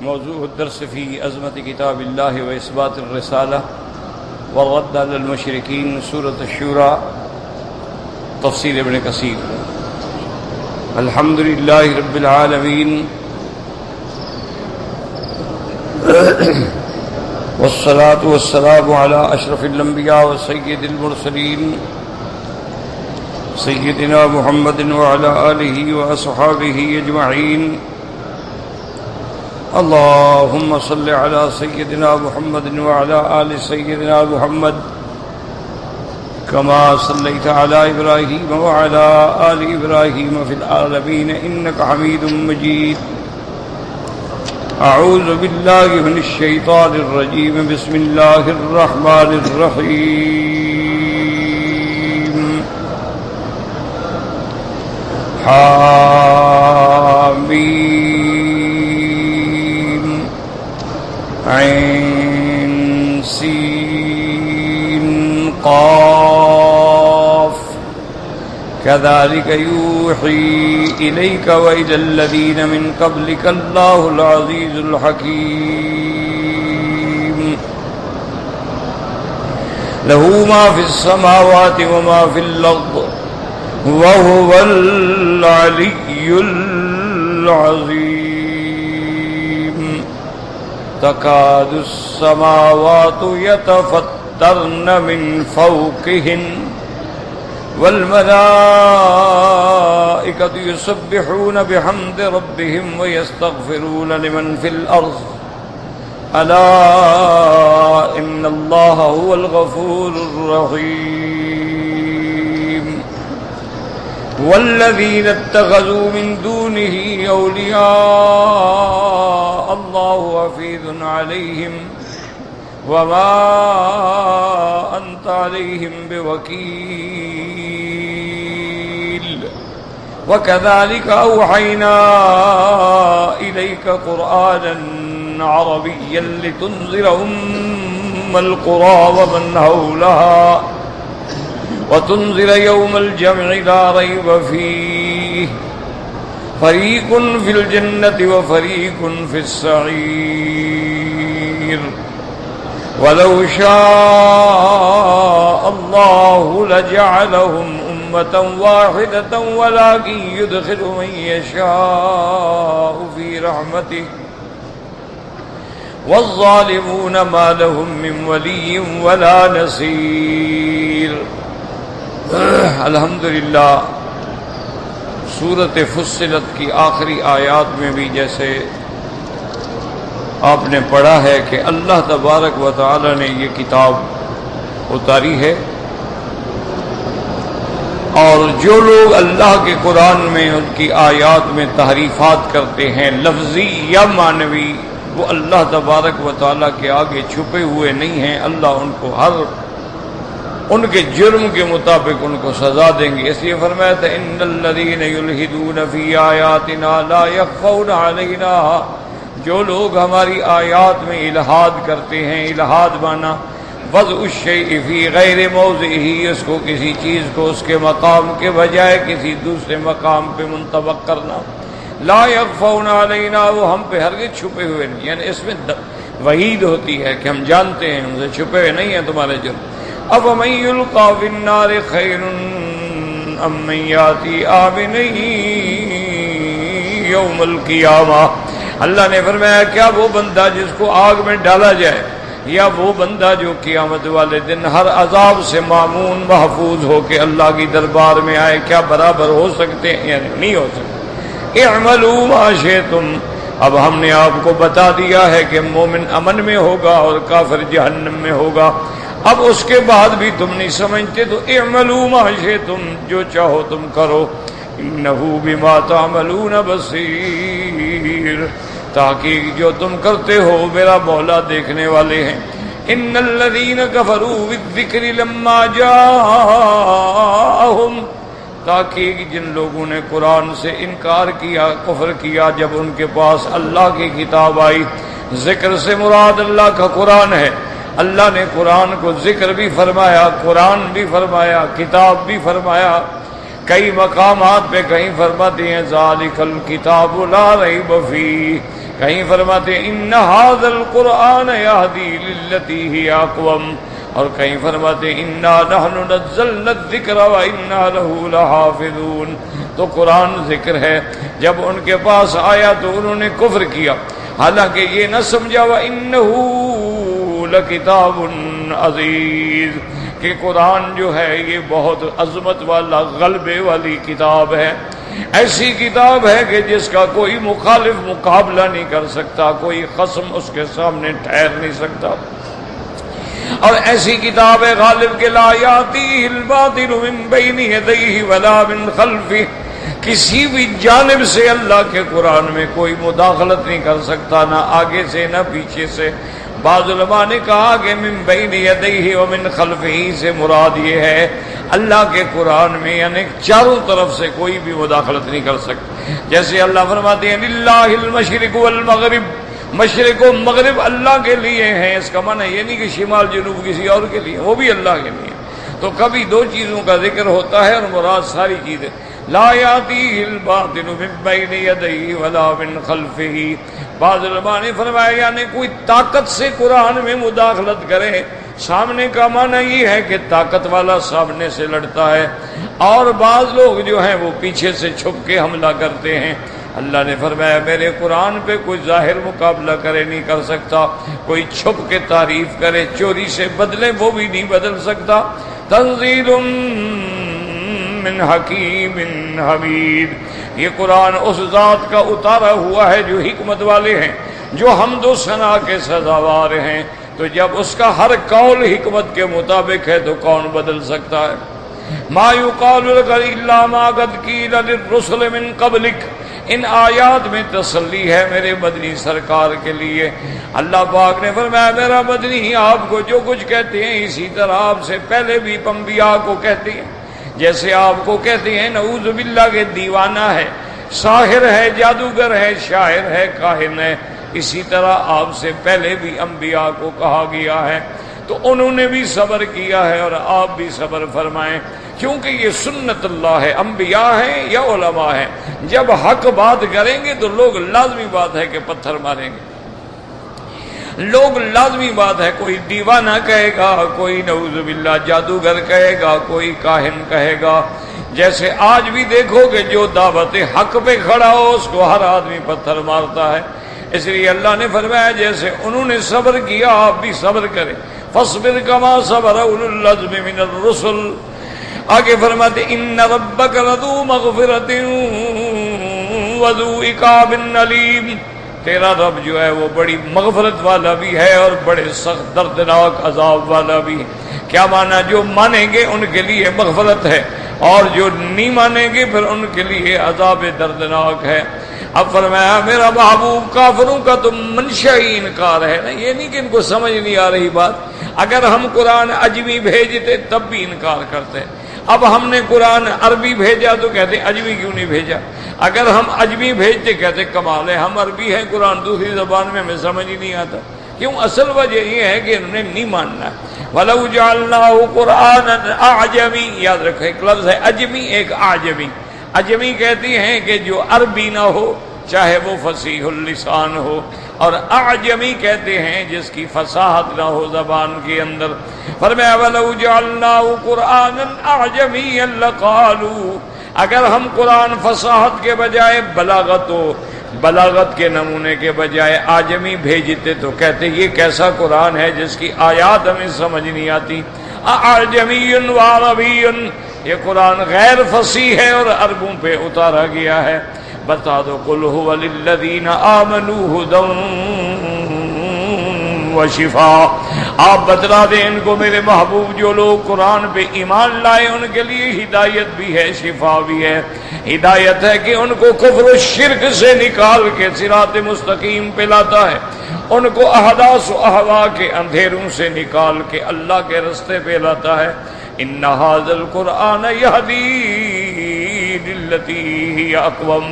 موضوع الدرس في عظمة كتاب الله وإثبات الرسالة والرد على المشركين، سورة الشورى، تفسير ابن كثير. الحمد لله رب العالمين، والصلاة والسلام على أشرف الأنبياء وسيد المرسلين سيدنا محمد وعلى آله وأصحابه أجمعين. اللهم صل على سيدنا محمد وعلى آل سيدنا محمد كما صليت على إبراهيم وعلى آل إبراهيم في العالمين إنك حميد مجيد. أعوذ بالله من الشيطان الرجيم. بسم الله الرحمن الرحيم. حاميم عين سين قاف كذلك يوحي إليك وإلى الذين من قبلك الله العزيز الحكيم. له ما في السماوات وما في الأرض وهو العلي العظيم. تكاد السماوات يتفطرن من فوقهن والملائكة يسبحون بحمد ربهم ويستغفرون لمن في الأرض ألا إن الله هو الغفور الرحيم. والذين اتخذوا من دونه أولياء الله حفيظ عليهم وما أنت عليهم بوكيل. وكذلك أوحينا إليك قرآنا عربيا لتنذر أم القرى ومن حولها وتنذر يوم الجمع لا ريب فيه فريق في الجنة وفريق في السعير. ولو شاء الله لجعلهم أمة واحدة ولكن يدخل من يشاء في رحمته والظالمون ما لهم من ولي ولا نصير. الحمدللہ سورۃ فصلت کی آخری آیات میں بھی جیسے آپ نے پڑھا ہے کہ اللہ تبارک و تعالی نے یہ کتاب اتاری ہے، اور جو لوگ اللہ کے قرآن میں ان کی آیات میں تحریفات کرتے ہیں لفظی یا معنوی، وہ اللہ تبارک و تعالی کے آگے چھپے ہوئے نہیں ہیں. اللہ ان کو ہر ان کے جرم کے مطابق ان کو سزا دیں گے. اس لیے فرمایا تھا ان الذین یلحدون فی آیاتنا لا یخفون علینا، جو لوگ ہماری آیات میں الحاد کرتے ہیں، الحاد مانا وضع الشیء فی غیر موضعہ، اس کو کسی چیز کو اس کے مقام کے بجائے کسی دوسرے مقام پہ منطبق کرنا. لا یخفون علینا، وہ ہم پہ ہرگز چھپے ہوئے نہیں، یعنی اس میں وعید ہوتی ہے کہ ہم جانتے ہیں ہم سے چھپے ہوئے نہیں ہیں تمہارے جرم. أَفَمَن يُلْقَىٰ فِي النَّارِ خَيْرٌ أَم مَّن يَأْتِي آمِنًا يَوْمَ الْقِيَامَةِ. اللہ نے فرمایا کیا وہ بندہ جس کو آگ میں ڈالا جائے یا وہ بندہ جو قیامت والے دن ہر عذاب سے مامون محفوظ ہو کے اللہ کی دربار میں آئے، کیا برابر ہو سکتے ہیں؟ یعنی نہیں ہو سکتے. اعملوا ما شئتم، اب ہم نے آپ کو بتا دیا ہے کہ مومن امن میں ہوگا اور کافر جہنم میں ہوگا. اب اس کے بعد بھی تم نہیں سمجھتے تو اعملوا ما شئتم، جو چاہو تم کرو. انہ بما تعملون بصیر، تاکہ جو تم کرتے ہو میرا مولا دیکھنے والے ہیں. ان الذین کفروا بالذکر لما جاءہم، تاکہ جن لوگوں نے قرآن سے انکار کیا، کفر کیا جب ان کے پاس اللہ کی کتاب آئی. ذکر سے مراد اللہ کا قرآن ہے. اللہ نے قرآن کو ذکر بھی فرمایا، قرآن بھی فرمایا، کتاب بھی فرمایا. کئی مقامات پہ کہیں فرماتے ہیں ذالک الکتاب لا ریب فیہ، کہیں فرماتے ہیں ان ھذا القرآن یہدی للتی ہی اقوم، اور کہیں فرماتے ہیں انا نحن نزلنا الذکر وانا لہ لحافظون۔ تو قرآن ذکر ہے، جب ان کے پاس آیا تو انہوں نے کفر کیا، حالانکہ یہ نہ سمجھا وَإِنَّهُ لَكِتَابٌ عَزِیزٌ کہ قرآن جو ہے یہ بہت عظمت والا غلبے والی کتاب ہے، ایسی کتاب ہے کہ جس کا کوئی مخالف مقابلہ نہیں کر سکتا، کوئی خصم اس کے سامنے ٹھہر نہیں سکتا، اور ایسی کتاب ہے غالب کے لا یاتیہ الباطل من بین یدیہ ولا من خلفہ، کسی بھی جانب سے اللہ کے قرآن میں کوئی مداخلت نہیں کر سکتا، نہ آگے سے نہ پیچھے سے۔ بعض علماء نے کہا کہ من بین یدیہ ومن خلفہ سے مراد یہ ہے اللہ کے قرآن میں یعنی چاروں طرف سے کوئی بھی مداخلت نہیں کر سکتا، جیسے اللہ فرماتے ہیں للہ المشرق والمغرب، مشرق و مغرب اللہ کے لیے ہیں، اس کا معنی یہ نہیں کہ شمال جنوب کسی اور کے لیے، وہ بھی اللہ کے لیے۔ تو کبھی دو چیزوں کا ذکر ہوتا ہے اور مراد ساری چیزیں۔ لا یاتیہ الباطل من بین یدیہ ولا من خلفہ، بعض علماء نے فرمایا یعنی کوئی طاقت سے قرآن میں مداخلت کرے، سامنے کا معنی یہ ہے کہ طاقت والا سامنے سے لڑتا ہے، اور بعض لوگ جو ہیں وہ پیچھے سے چھپ کے حملہ کرتے ہیں۔ اللہ نے فرمایا میرے قرآن پہ کوئی ظاہر مقابلہ کرے نہیں کر سکتا، کوئی چھپ کے تعریف کرے، چوری سے بدلے وہ بھی نہیں بدل سکتا۔ تنزیل من حکیم حمید، یہ قرآن اس ذات کا اتارا ہوا ہے جو حکمت والے ہیں، جو حمد و ثنا کے سزاوار ہیں، تو جب اس کا ہر قول حکمت کے مطابق ہے تو کون بدل سکتا ہے؟ ما یقال لک الا ما قد قیل للرسل من قبلک، ان آیات میں تسلی ہے میرے مدنی سرکار کے لیے۔ اللہ پاک نے فرمایا میرا مدنی آپ کو جو کچھ کہتے ہیں اسی طرح آپ سے پہلے بھی انبیاء کو کہتے ہیں، جیسے آپ کو کہتے ہیں نعوذ باللہ کے دیوانہ ہے، ساحر ہے، جادوگر ہے، شاعر ہے، کاہن ہے، اسی طرح آپ سے پہلے بھی انبیاء کو کہا گیا ہے، تو انہوں نے بھی صبر کیا ہے اور آپ بھی صبر فرمائیں، کیونکہ یہ سنت اللہ ہے، انبیاء ہیں یا علماء ہیں، جب حق بات کریں گے تو لوگ لازمی بات ہے کہ پتھر ماریں گے، لوگ لازمی بات ہے کوئی دیوانہ کہے گا، کوئی نعوذ باللہ جادوگر کہے گا، کوئی کاہن کہے گا۔ جیسے آج بھی دیکھو کہ جو دعوت حق پہ کھڑا ہو اس کو ہر آدمی پتھر مارتا ہے، اس لیے اللہ نے فرمایا جیسے انہوں نے صبر کیا آپ بھی صبر کریں، فاصبر کما صبر اولو العزم من الرسل۔ آگے فرماتے ان ربک لذو مغفرۃ وذو عقاب علیم، تیرا رب جو ہے وہ بڑی مغفرت والا بھی ہے اور بڑے سخت دردناک عذاب والا بھی ہے۔ کیا مانا؟ جو مانیں گے ان کے لیے مغفرت ہے اور جو نہیں مانیں گے پھر ان کے لیے عذاب دردناک ہے۔ اب فرمایا میرا محبوب کافروں کا تو منشا ہی انکار ہے نا، یہ نہیں کہ ان کو سمجھ نہیں آ رہی بات، اگر ہم قرآن عجمی بھیجتے تب بھی انکار کرتے، اب ہم نے قرآن عربی بھیجا تو کہتے عجمی کیوں نہیں بھیجا، اگر ہم عجمی بھیجتے کہتے کمال ہے، ہم عربی ہیں قرآن دوسری زبان میں ہمیں سمجھ ہی نہیں آتا، کیوں؟ اصل وجہ یہ ہے کہ انہوں نے نہیں ماننا۔ وَلَوْ جَعَلْنَاهُ قُرْآنًا أَعْجَمِي، یاد رکھو ایک لفظ ہے اجمی ایک اعجمی، اجمی کہتی ہیں کہ جو عربی نہ ہو چاہے وہ فصیح اللسان ہو، اور اعجمی کہتے ہیں جس کی فصاحت نہ ہو زبان کے اندر۔ فرمایا وَلَوْ جَعَلْنَاهُ قُرْآنًا أَعْجَمِيًّا لَقَالُوا، اگر ہم قرآن فصاحت کے بجائے بلاغت کے نمونے کے بجائے اعجمی بھیجتے تو کہتے یہ کیسا قرآن ہے جس کی آیات ہمیں سمجھ نہیں آتی، اعجمی وعربی، یہ قرآن غیر فصیح ہے اور عربوں پہ اتارا گیا ہے۔ بتا دو قل هو للذین آمنوا ھدی وشفاء، آپ بتلا دیں ان کو میرے محبوب جو لوگ قرآن پہ ایمان لائے ان کے لیے ہدایت بھی ہے شفا بھی ہے۔ ہدایت ہے کہ ان کو کفر و شرک سے نکال کے صراط مستقیم پہ لاتا ہے، ان کو احداث و اہوا کے اندھیروں سے نکال کے اللہ کے رستے پہ لاتا ہے۔ ان ھذا القرآن یہدی للتی ہی اقوم،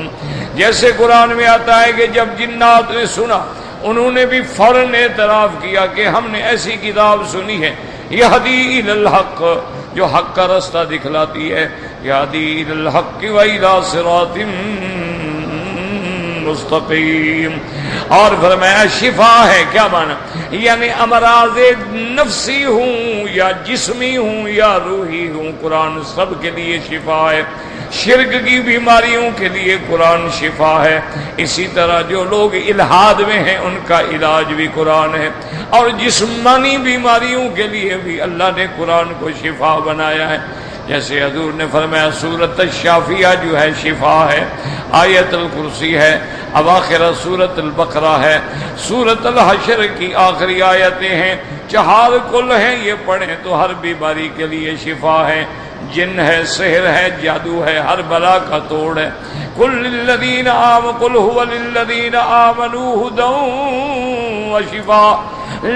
جیسے قرآن میں آتا ہے کہ جب جنات نے سنا انہوں نے بھی فوراً اعتراف کیا کہ ہم نے ایسی کتاب سنی ہے یہدی الی الحق، جو حق کا رستہ دکھلاتی ہے، یہدی الی الحق و الی صراط مستقیم۔ اور فرمایا شفا ہے. کیا مانا؟ یعنی امراض نفسی ہوں یا جسمی ہوں یا روحی ہوں، قرآن سب کے لیے شفا ہے. شرک کی بیماریوں کے لیے قرآن شفا ہے. اسی طرح جو لوگ الحاد میں ہیں ان کا علاج بھی قرآن ہے. اور جسمانی بیماریوں کے لیے بھی اللہ نے قرآن کو شفا بنایا ہے. جیسے حضور نے فرمایا سورۃ الشافیہ جو ہے شفا ہے، آیت الکرسی ہے، اواخر سورۃ البقرہ ہے، سورۃ الحشر کی آخری آیتیں ہیں، 4 کل ہیں، یہ پڑھیں تو ہر بیماری کے لیے شفا ہے. جن ہے، سحر ہے، جادو ہے، ہر بلا کا توڑ ہے. قل للذین آمنوا قل هو للذین آمنوا هدی وشفاء.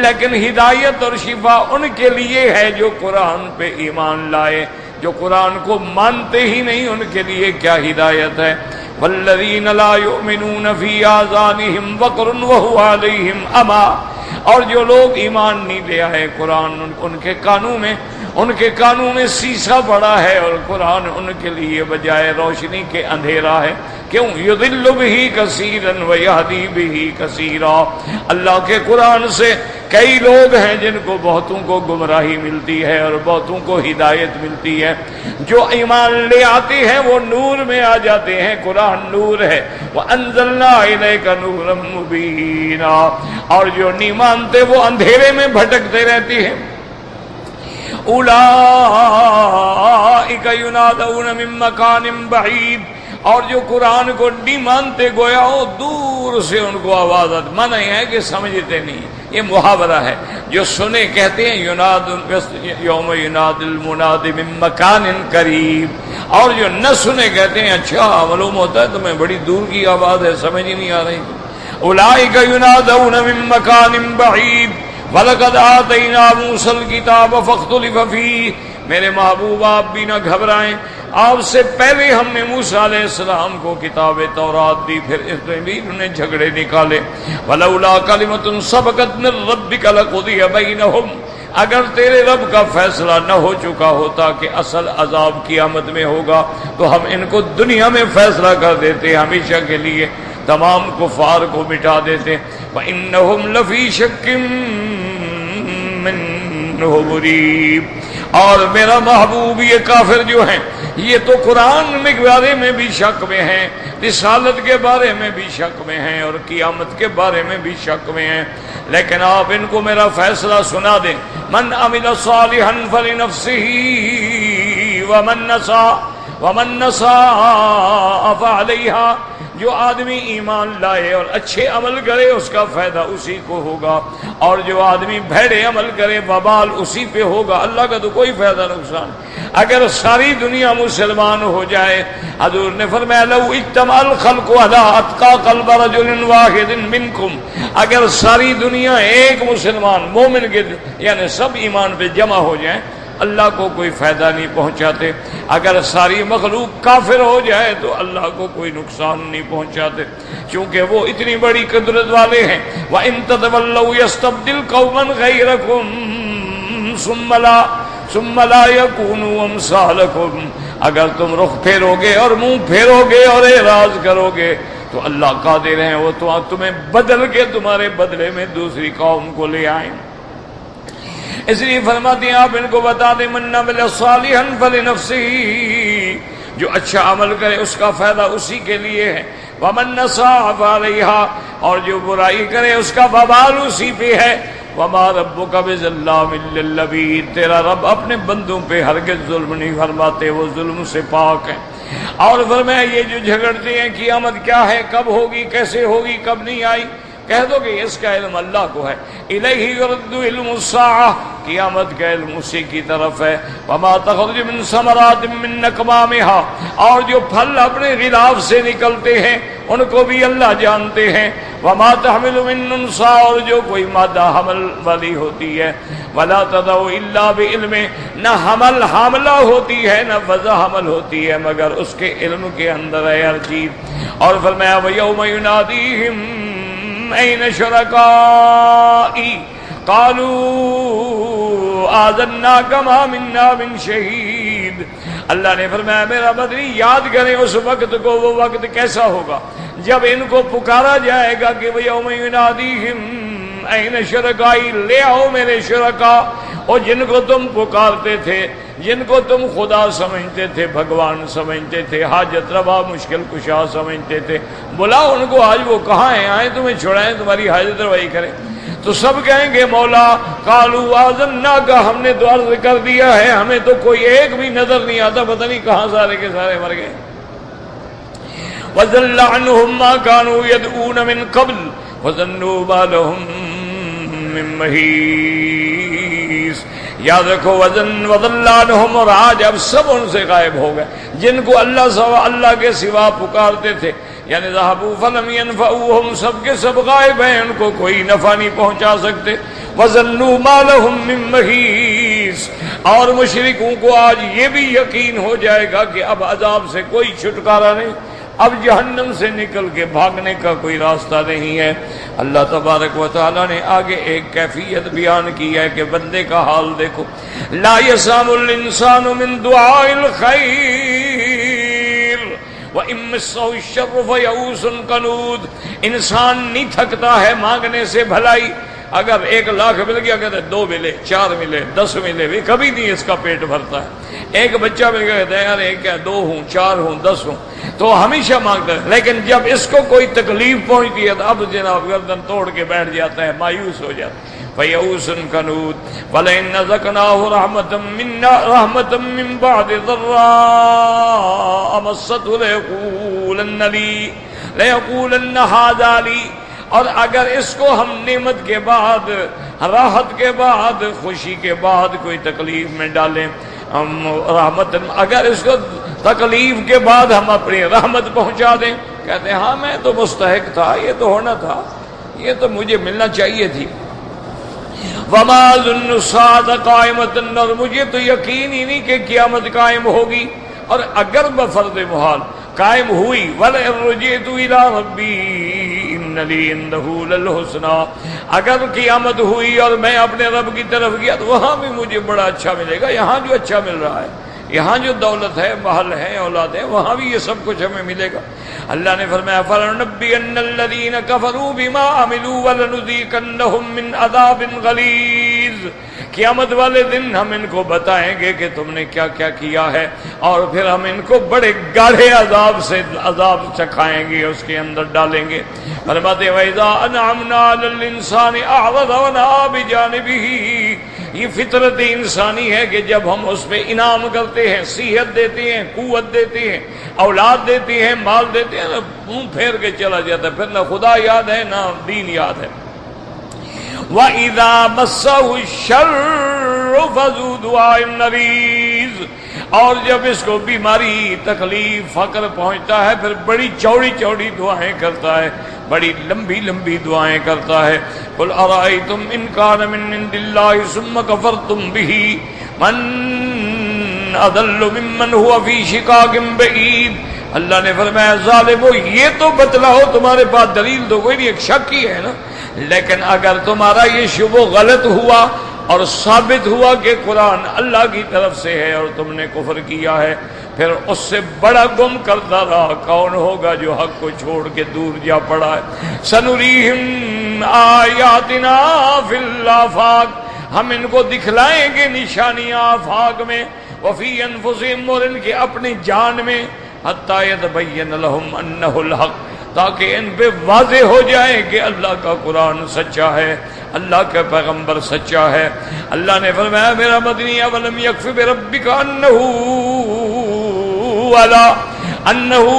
لیکن ہدایت اور شفا ان کے لیے ہے جو قرآن پہ ایمان لائے. جو قرآن کو مانتے ہی نہیں ان کے لیے کیا ہدایت ہے. والذین لا یؤمنون فی آذانہم وقر وہو علیہم اما. اور جو لوگ ایمان نہیں لے آئے قرآن، ان کے کانوں میں سیسا پڑا ہے اور قرآن ان کے لیے بجائے روشنی کے اندھیرا ہے. کیوں؟ یضل بہ کثیرا ویہدی بہ کثیرا. اللہ کے قرآن سے کئی لوگ ہیں جن کو بہتوں کو گمراہی ملتی ہے اور بہتوں کو ہدایت ملتی ہے. جو ایمان لے آتے ہیں وہ نور میں آ جاتے ہیں. قرآن نور ہے. وَأَنزَلْنَا إِلَيْكَ نُورًا مُبِينًا. اور جو نہیں مانتے وہ اندھیرے میں بھٹکتے رہتے ہیں. اولئک ینادون من مکان بعید. اور جو قرآن کو نہیں مانتے گویا ہو دور سے ان کو آواز آتی. مانا یہ ہے کہ سمجھتے نہیں، یہ محاورہ ہے. جو سنے کہتے ہیں یناد یوم یناد المناد من مکان قریب. اور جو نہ سنے کہتے ہیں اچھا معلوم ہوتا ہے تمہیں بڑی دور کی آواز ہے، سمجھ ہی نہیں آ رہی. اولئک ینادون من مکان بعید وَلَقَدْ آتَيْنَا مُوسَى الْكِتَابَ فَاخْتُلِفَ فِيهِ. میرے محبوب آپ بھی نہ گھبرائیں، آپ سے پہلے ہم نے موسیٰ علیہ السلام کو کتاب تورات دی، پھر اس میں بھی انہوں نے جھگڑے نکالے. وَلَوْلَا كَلِمَةٌ سَبَقَتْ مِنْ رَبِّكَ لَقُضِيَ بَيْنَهُمْ. اگر تیرے رب کا فیصلہ نہ ہو چکا ہوتا کہ اصل عذاب قیامت میں ہوگا تو ہم ان کو دنیا میں فیصلہ کر دیتے، ہمیشہ کے لیے تمام کفار کو مٹا دیتے. وَإِنَّهُمْ لَفِي شَكٍّ مِّنْهُ مُرِيبٍ. اور میرا محبوب یہ کافر جو ہیں یہ تو قرآن کے بارے میں بھی شک میں ہیں، رسالت کے بارے میں بھی شک میں ہیں اور قیامت کے بارے میں بھی شک میں ہیں. لیکن آپ ان کو میرا فیصلہ سنا دیں. من عمل صالحا فلنفسه ومن نساء فعليها. جو آدمی ایمان لائے اور اچھے عمل کرے اس کا فائدہ اسی کو ہوگا، اور جو آدمی بھیڑے عمل کرے وبال اسی پہ ہوگا. اللہ کا تو کوئی فائدہ نقصان. اگر ساری دنیا مسلمان ہو جائے، حضور نے فرمایا لو اجتمع الخلق على اتقى قلب رجل واحد منكم. اگر ساری دنیا ایک مسلمان مومن کے یعنی سب ایمان پہ جمع ہو جائیں اللہ کو کوئی فائدہ نہیں پہنچاتے. اگر ساری مخلوق کافر ہو جائے تو اللہ کو کوئی نقصان نہیں پہنچاتے، چونکہ وہ اتنی بڑی قدرت والے ہیں. وَإِن تَتَوَلَّوْا يَسْتَبْدِلْ قَوْمًا غَيْرَكُمْ ثُمَّ لَا يَكُونُوا أَمْثَالَكُمْ. اگر تم رخ پھیرو گے اور منہ پھیرو گے اور اعراض کرو گے تو اللہ قادر ہیں وہ تو تمہیں بدل کے تمہارے بدلے میں دوسری قوم کو لے آئیں. اس لیے فرماتے ہیں آپ ان کو بتا دیں من عمل صالحا فلنفسه. جو اچھا عمل کرے اس کا فائدہ اسی کے لیے ہے. ومن نساء فعليها. اور جو برائی کرے اس کا وبال اسی پہ ہے. وما ربك بظلام للعبید. تیرا رب اپنے بندوں پہ ہرگز ظلم نہیں فرماتے، وہ ظلم سے پاک ہیں. اور فرمایا یہ جو جھگڑتے ہیں قیامت کیا ہے، کب ہوگی، کیسے ہوگی، کب نہیں آئی، کہہ دو کہ اس کا علم اللہ کو ہے. الیہ یرد علم الساعہ. قیامت کا علم اسی کی طرف ہے. وما تخرج من ثمرات من اکمامها. اور جو پھل اپنے غلاف سے نکلتے ہیں ان کو بھی اللہ جانتے ہیں. وما تحمل من انثى. اور جو کوئی مادہ حمل والی ہوتی ہے. ولا تضع الا بعلمه. نہ حمل حاملہ ہوتی ہے نہ وضع حمل ہوتی ہے مگر اس کے علم کے اندر ہے ہر چیز. اور فرمایا ویوم ینادیہم این شرکائی قالوا آذناک ما منا من شہید. اللہ نے فرمایا میرا بدری یاد کریں اس وقت کو، وہ وقت کیسا ہوگا جب ان کو پکارا جائے گا کہ یوم ینادیہم این شرکائی، لے آؤ میرے شرکا، اور جن کو تم پکارتے تھے، جن کو تم خدا سمجھتے تھے، بھگوان سمجھتے تھے، حاجت روا مشکل کشا سمجھتے تھے، بلاؤ ان کو، آج وہ کہاں ہیں، آئیں تمہیں چھڑائیں، تمہاری حاجت روائی کریں۔ تو سب کہیں گے مولا قالوا آذناک، ہم نے تو عرض کر دیا ہے، ہمیں تو کوئی ایک بھی نظر نہیں آتا، پتہ نہیں کہاں سارے کے سارے مر گئے۔ وَضَلَّ عَنْهُمْ مَا كَانُوا يَدْعُونَ مِنْ قَبْلُ وَظَنُّوا مَا لَهُمْ مِنْ مَحِيصٍ۔ یاد رکھو وَضَلَّ عَنْهُمْ، اور آج اب سب ان سے غائب ہو گئے جن کو اللہ کے سوا پکارتے تھے، یعنی ذهبوا فلم ينفعوهم، سب کے سب غائب ہیں، ان کو کوئی نفع نہیں پہنچا سکتے۔ وَظَنُّوا مَا لَهُم مِّن مَّحِيصٍ، اور مشرکوں کو آج یہ بھی یقین ہو جائے گا کہ اب عذاب سے کوئی چھٹکارا نہیں، اب جہنم سے نکل کے بھاگنے کا کوئی راستہ نہیں ہے۔ اللہ تبارک و تعالیٰ نے آگے ایک کیفیت بیان کی ہے کہ بندے کا حال دیکھو، لا يسام الانسان من دعاء الخیر وَإِن مَّسَّهُ الشَّرُّ فَيَئُوسٌ قَنُوطٌ، انسان نہیں تھکتا ہے مانگنے سے بھلائی، اگر 1,00,000 مل گیا کہتے 2 ملے، 4 ملے، 10 ملے، بھی کبھی نہیں اس کا پیٹ بھرتا ہے۔ ایک بچہ مل گیا کہتے ہیں یار ایک ہے، 2 ہوں، 4 ہوں، 10 ہوں، تو ہمیشہ مانگتا ہے، لیکن جب اس کو کوئی تکلیف پہنچتی ہے تو اب جناب گردن توڑ کے بیٹھ جاتا ہے، مایوس ہو جاتا ہے۔ فَيَئُوسٌ قَنُوطٌ وَلَئِن أَذَقْنَاهُ رَحْمَةً مِّن بَعْدِ ضَرَّاءٍ مَّسَّتْهُ لَيَقُولَنَّ هَٰذَا لِي، اور اگر اس کو ہم نعمت کے بعد، راحت کے بعد، خوشی کے بعد کوئی تکلیف میں ڈالیں، رحمت، اگر اس کو تکلیف کے بعد ہم اپنی رحمت پہنچا دیں، کہتے ہیں ہاں میں تو مستحق تھا، یہ تو ہونا تھا، یہ تو مجھے ملنا چاہیے تھی۔ وما ظن الساعة قائمة، اور مجھے تو یقین ہی نہیں کہ قیامت قائم ہوگی، اور اگر بفرض محال قائم ہوئی، وَلَئِن رُجِعْتُ إِلَىٰ رَبِّي إِنَّ لِي عِندَهُ لَلْحُسْنَىٰ، اگر قیامت ہوئی اور میں اپنے رب کی طرف گیا تو وہاں بھی مجھے بڑا اچھا ملے گا، یہاں جو اچھا مل رہا ہے، یہاں جو دولت ہے، محل ہے، اولاد ہے، وہاں بھی یہ سب کچھ ہمیں ملے گا۔ اللہ نے فرمایا فَلَنُنَبِّئَنَّ الَّذِينَ كَفَرُوا بِمَا عَمِلُوا وَلَنُذِيقَنَّهُم مِّنْ عَذَابٍ غَلِيظٍ، قیامت والے دن ہم ان کو بتائیں گے کہ تم نے کیا کیا کیا ہے، اور پھر ہم ان کو بڑے گاڑھے عذاب سے عذاب چکھائیں گے، اس کے اندر ڈالیں گے۔ فرماتے وَإِذَا أَنْعَمْنَا عَلَى الْإِنسَانِ أَعْرَضَ وَنَأَىٰ بِجَانِبِهِ، یہ فطرت انسانی ہے کہ جب ہم اس پہ انعام کرتے ہیں، صحت دیتے ہیں، قوت دیتے ہیں، اولاد دیتے ہیں، مال دیتے ہیں، نہ منہ پھیر کے چلا جاتا ہے، پھر نہ خدا یاد ہے نہ دین یاد ہے۔ وَإِذَا مَسَّهُ الشَّرُّ فَذُو دُعَاءٍ عَرِيضٍ، اور جب اس کو بیماری، تکلیف، فقر پہنچتا ہے پھر بڑی چوڑی چوڑی دعائیں کرتا ہے، بڑی لمبی لمبی دعائیں کرتا ہے۔ قُلْ أَرَأَيْتُمْ إِنْ كَانَ مِنْ عِنْدِ اللَّهِ ثُمَّ كَفَرْتُمْ بِهِ مَنْ أَضَلُّ مِمَّنْ هُوَ فِي شِقَاقٍ بَعِيدٍ، اللہ نے فرمایا ظالمو یہ تو بتلاؤ، تمہارے پاس دلیل تو کوئی نہیں، ایک شک ہی ہے نا، لیکن اگر تمہارا یہ شبہ غلط ہوا اور ثابت ہوا کہ قرآن اللہ کی طرف سے ہے اور تم نے کفر کیا ہے، پھر اس سے بڑا گم کرتا رہا کون ہوگا جو حق کو چھوڑ کے دور جا پڑا ہے۔ سنریہم آیاتنا فی الآفاق، ہم ان کو دکھلائیں گے نشانیاں آفاق میں، وفی انفسہم، اور ان کے اپنی جان میں، حتی یتبین لہم انہ الحق، تاکہ ان پہ واضح ہو جائے کہ اللہ کا قرآن سچا ہے، اللہ کا پیغمبر سچا ہے۔ اللہ نے فرمایا میرا مدنی اولم یکف بربک انہ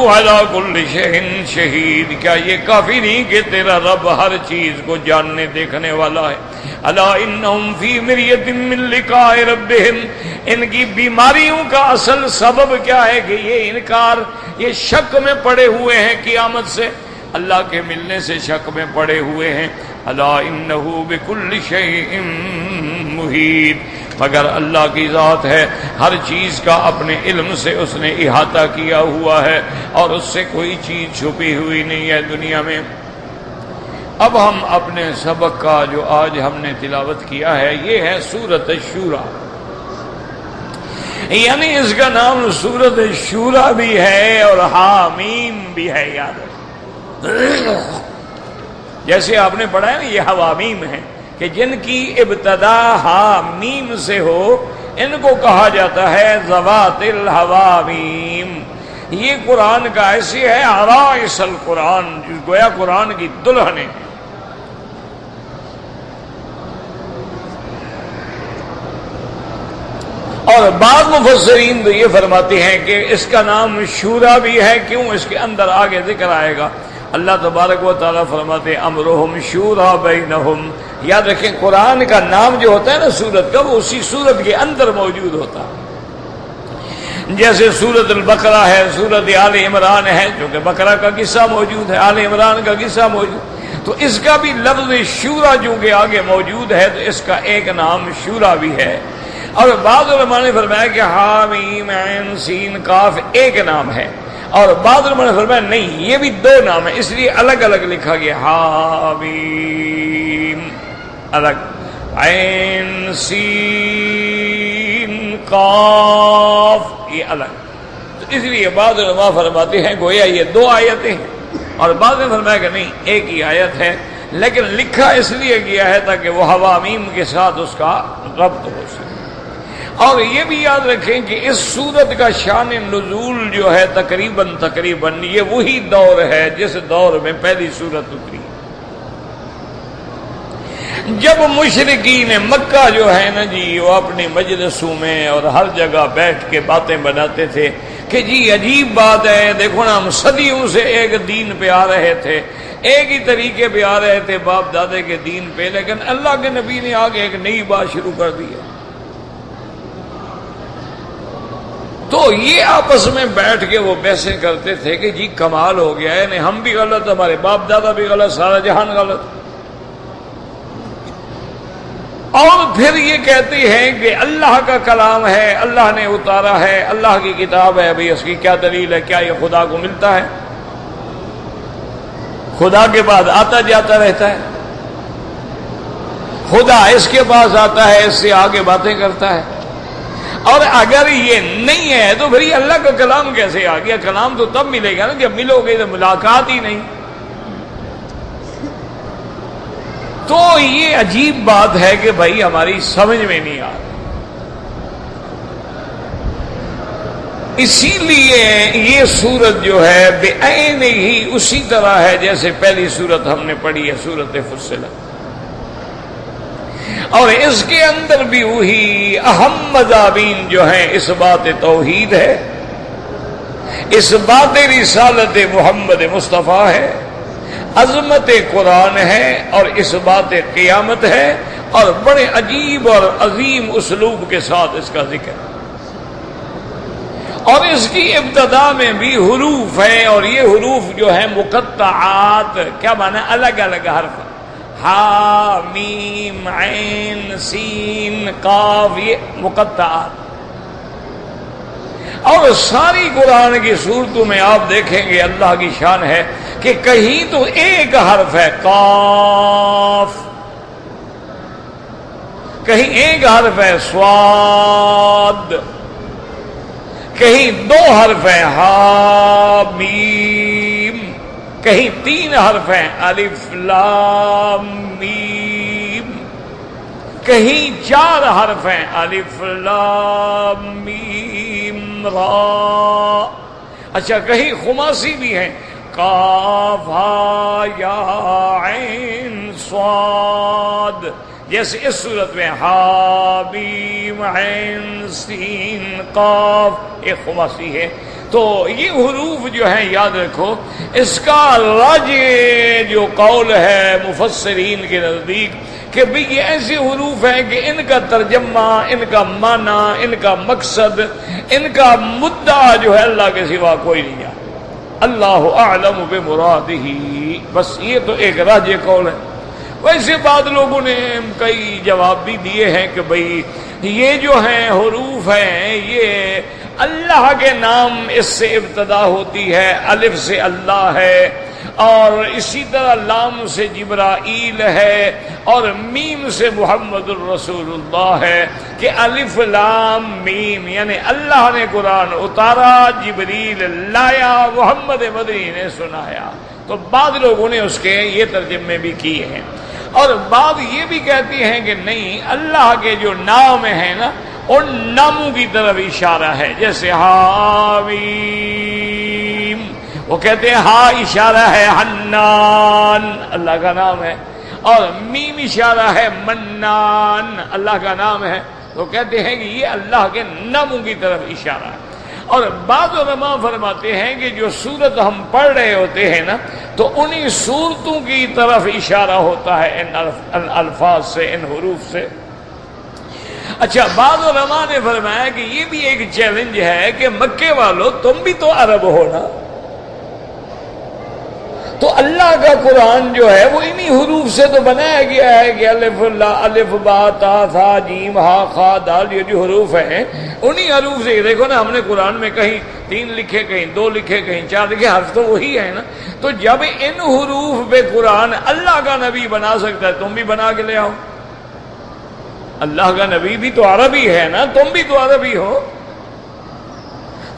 علی کل شیء شہید، کیا یہ کافی نہیں کہ تیرا رب ہر چیز کو جاننے دیکھنے والا ہے۔ الا انہم فی مریۃ من لقاء ربہم، ان کی بیماریوں کا اصل سبب کیا ہے کہ یہ انکار، یہ شک میں پڑے ہوئے ہیں قیامت سے، اللہ کے ملنے سے شک میں پڑے ہوئے ہیں۔ الا انہ بکل شیء محیط، مگر اللہ کی ذات ہے ہر چیز کا اپنے علم سے اس نے احاطہ کیا ہوا ہے، اور اس سے کوئی چیز چھپی ہوئی نہیں ہے دنیا میں۔ اب ہم اپنے سبق کا جو آج ہم نے تلاوت کیا ہے یہ ہے سورۃ الشورى، یعنی اس کا نام سورۃ الشورى بھی ہے اور حامیم بھی ہے، یاد ہے جیسے آپ نے پڑھا ہے نا یہ حوامیم ہے کہ جن کی ابتدا حامیم سے ہو ان کو کہا جاتا ہے ذوات الحوامیم. یہ قرآن کا ایسے ہے عرائس القرآن، گویا قرآن کی دلہنیں. اور بعض مفسرین تو یہ فرماتے ہیں کہ اس کا نام شورا بھی ہے. کیوں؟ اس کے اندر آگے ذکر آئے گا. اللہ تبارک و تعالیٰ فرماتے ہیں امرہم شورا بینہم. یاد رکھیں قرآن کا نام جو ہوتا ہے نا سورت کا، وہ اسی سورت کے اندر موجود ہوتا ہے. جیسے سورت البقرہ ہے، سورت آل عمران ہے، جو کہ بقرہ کا قصہ موجود ہے، آل عمران کا قصہ موجود، تو اس کا بھی لفظ شورا جو کہ آگے موجود ہے تو اس کا ایک نام شورا بھی ہے. اور بعض علماء نے فرمایا کہ حامیم عین سین قاف ایک نام ہے، اور بعض علماء نے فرمایا نہیں یہ بھی دو نام ہے، اس لیے الگ الگ لکھا گیا. حامیم الگ، عین سین قاف یہ الگ. تو اس لیے بعض علماء فرماتے ہیں گویا یہ دو آیتیں ہیں، اور بعض نے فرمایا کہ نہیں ایک ہی آیت ہے، لیکن لکھا اس لیے گیا ہے تاکہ وہ حوامیم کے ساتھ اس کا ربط ہو سکے. اور یہ بھی یاد رکھیں کہ اس سورت کا شان نزول جو ہے تقریباً یہ وہی دور ہے جس دور میں پہلی سورت اتری، جب مشرکین مکہ جو ہے نا جی وہ اپنی مجلسوں میں اور ہر جگہ بیٹھ کے باتیں بناتے تھے کہ جی عجیب بات ہے، دیکھو نا ہم صدیوں سے ایک دین پہ آ رہے تھے، ایک ہی طریقے پہ آ رہے تھے باپ دادے کے دین پہ، لیکن اللہ کے نبی نے آگے ایک نئی بات شروع کر دی ہے. تو یہ آپس میں بیٹھ کے وہ بحثیں کرتے تھے کہ جی کمال ہو گیا ہے، یعنی ہم بھی غلط، ہمارے باپ دادا بھی غلط، سارا جہان غلط. اور پھر یہ کہتے ہیں کہ اللہ کا کلام ہے، اللہ نے اتارا ہے، اللہ کی کتاب ہے، بھئی اس کی کیا دلیل ہے؟ کیا یہ خدا کو ملتا ہے؟ خدا کے بعد آتا جاتا رہتا ہے، خدا اس کے پاس آتا ہے، اس سے آگے باتیں کرتا ہے. اور اگر یہ نہیں ہے تو پھر یہ اللہ کا کلام کیسے آ گیا؟ کلام تو تب ملے گا نا جب ملو گے، تو ملاقات ہی نہیں. تو یہ عجیب بات ہے کہ بھائی ہماری سمجھ میں نہیں آ رہی. اسی لیے یہ سورت جو ہے بے عین ہی اسی طرح ہے جیسے پہلی سورت ہم نے پڑھی ہے سورت فصلت، اور اس کے اندر بھی وہی اہم مضامین جو ہیں اس بات توحید ہے، اس بات رسالت محمد مصطفیٰ ہے، عظمت قرآن ہے، اور اس بات قیامت ہے، اور بڑے عجیب اور عظیم اسلوب کے ساتھ اس کا ذکر ہے. اور اس کی ابتدا میں بھی حروف ہیں، اور یہ حروف جو ہیں مقطعات، کیا معنی؟ الگ الگ حرف، ہا میم عین سین قاف، یہ مقطعات. اور ساری قرآن کی صورتوں میں آپ دیکھیں گے اللہ کی شان ہے کہ کہیں تو ایک حرف ہے قاف، کہیں ایک حرف ہے صاد، کہیں دو حرف ہیں ہا میم، کہیں تین حرف ہیں الف لام میم، کہیں چار حرف ہیں الف لام میم را. اچھا کہیں خماسی بھی ہیں کاف ہا یا عین صاد، جیسے اس صورت میں ہا میم عین سین قاف، ایک خماسی ہے. تو یہ حروف جو ہیں یاد رکھو، اس کا راجح جو قول ہے مفسرین کے نزدیک کہ بھی یہ ایسے حروف ہیں کہ ان کا ترجمہ، ان کا معنی، ان کا مقصد، ان کا مدعا جو ہے اللہ کے سوا کوئی نہیں ہے. اللہ اعلم بمرادہ، بس یہ تو ایک راجح قول ہے. ویسے بعض لوگوں نے کئی جواب بھی دیے ہیں کہ بھئی یہ جو ہیں حروف ہیں یہ اللہ کے نام اس سے ابتدا ہوتی ہے، الف سے اللہ ہے، اور اسی طرح لام سے جبرائیل ہے، اور میم سے محمد الرسول اللہ ہے کہ الف لام میم، یعنی اللہ نے قرآن اتارا، جبریل لایا، محمد مدنی نے سنایا. تو بعض لوگوں نے اس کے یہ ترجمے بھی کیے ہیں، اور بعض یہ بھی کہتی ہیں کہ نہیں، اللہ کے جو نام ہیں نا ان ناموں کی طرف اشارہ ہے، جیسے حامیم، وہ کہتے ہیں ہا اشارہ ہے حنان، اللہ کا نام ہے، اور میم اشارہ ہے منان، اللہ کا نام ہے، تو کہتے ہیں کہ یہ اللہ کے ناموں کی طرف اشارہ ہے۔ اور بعض علماء فرماتے ہیں کہ جو سورت ہم پڑھ رہے ہوتے ہیں نا تو انہی صورتوں کی طرف اشارہ ہوتا ہے ان الفاظ سے، ان حروف سے۔ اچھا، بعض علماء نے فرمایا کہ یہ بھی ایک چیلنج ہے کہ مکے والوں تم بھی تو عرب ہو نا، تو اللہ کا قرآن جو ہے وہ انہی حروف سے تو بنایا گیا ہے کہ الف الف با تا ثا جیم ہا خا دال، یہ جو حروف ہیں انہی حروف سے۔ دیکھو نا، ہم نے قرآن میں کہیں 3 لکھے، کہیں 2 لکھے، کہیں 4 لکھے، حرف تو وہی ہے نا۔ تو جب ان حروف پہ قرآن اللہ کا نبی بنا سکتا ہے، تم بھی بنا کے لے آؤ۔ اللہ کا نبی بھی تو عربی ہے نا، تم بھی تو عربی ہو،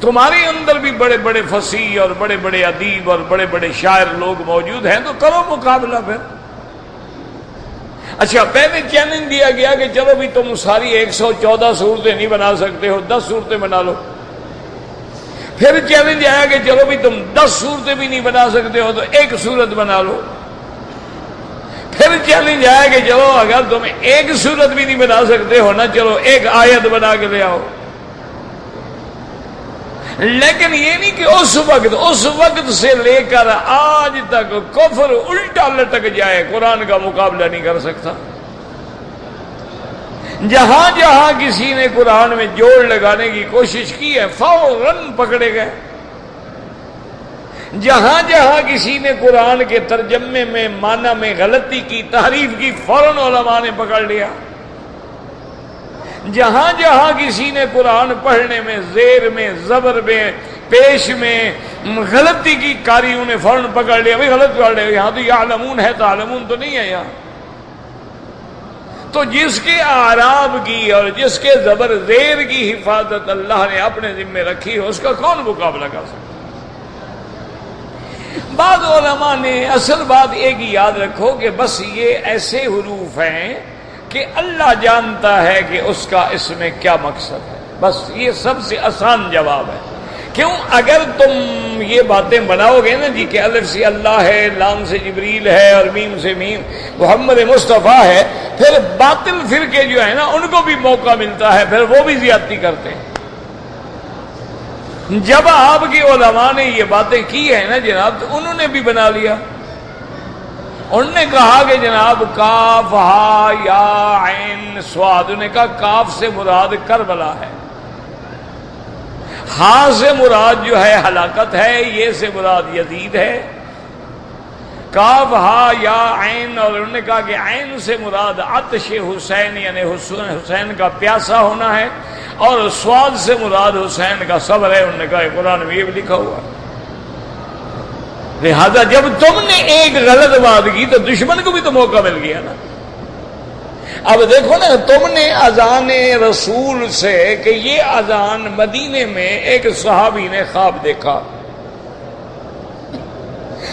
تمہارے اندر بھی بڑے بڑے فصیح اور بڑے بڑے ادیب اور بڑے بڑے شاعر لوگ موجود ہیں، تو کرو مقابلہ پھر۔ اچھا، پہلے چیلنج دیا گیا کہ چلو بھی تم ساری 114 صورتیں نہیں بنا سکتے ہو، 10 صورتیں بنا لو۔ پھر چیلنج آیا کہ چلو بھی تم 10 صورتیں بھی نہیں بنا سکتے ہو تو 1 صورت بنا لو۔ پھر چیلنج آیا کہ چلو اگر تم 1 صورت بھی نہیں بنا سکتے ہو نا، چلو 1 آیت بنا کے لے آؤ۔ لیکن یہ نہیں کہ اس وقت سے لے کر آج تک کفر الٹا لٹک جائے، قرآن کا مقابلہ نہیں کر سکتا۔ جہاں جہاں کسی نے قرآن میں جوڑ لگانے کی کوشش کی ہے فوراً پکڑے گئے، جہاں جہاں کسی نے قرآن کے ترجمے میں معنی میں غلطی کی، تحریف کی، فوراً علماء نے پکڑ لیا۔ جہاں جہاں کسی نے قرآن پڑھنے میں زیر میں، زبر میں، پیش میں غلطی کی کاری، انہیں فوراً پکڑ لیا، بھائی غلط پڑھ رہے ہو، یہاں تو یعلمون ہے، تعلمون تو نہیں ہے یہاں۔ تو جس کے اعراب کی اور جس کے زبر زیر کی حفاظت اللہ نے اپنے ذمہ رکھی ہے، اس کا کون مقابلہ کر سکتا؟ بعض علماء نے اصل بات ایک ہی یاد رکھو کہ بس یہ ایسے حروف ہیں کہ اللہ جانتا ہے کہ اس کا اس میں کیا مقصد ہے، بس یہ سب سے آسان جواب ہے۔ کیوں؟ اگر تم یہ باتیں بناؤ گے نا جی کہ الف سے اللہ ہے، لام سے جبریل ہے، اور میم سے میم محمد مصطفیٰ ہے، پھر باطل فرقے جو ہے نا ان کو بھی موقع ملتا ہے، پھر وہ بھی زیادتی کرتے ہیں۔ جب آپ کے علماء نے یہ باتیں کی ہیں نا جناب، تو انہوں نے بھی بنا لیا۔ انہوں نے کہا کہ جناب کاف ہا یا عین صاد، انہوں نے کہا کاف سے مراد کربلا ہے، ہاں سے مراد جو ہے ہلاکت ہے، یہ سے مراد یزید ہے۔ کاف ہا یا عین، اور انہوں نے کہا کہ عین سے مراد عطش حسین، یعنی حسین کا پیاسا ہونا ہے، اور صاد سے مراد حسین کا صبر ہے۔ انہوں نے کہا قرآن میں یہ بھی لکھا ہوا ہے۔ لہذا جب تم نے ایک غلط بات کی تو دشمن کو بھی تو موقع مل گیا نا۔ اب دیکھو نا، تم نے اذان رسول سے کہ یہ اذان مدینے میں ایک صحابی نے خواب دیکھا،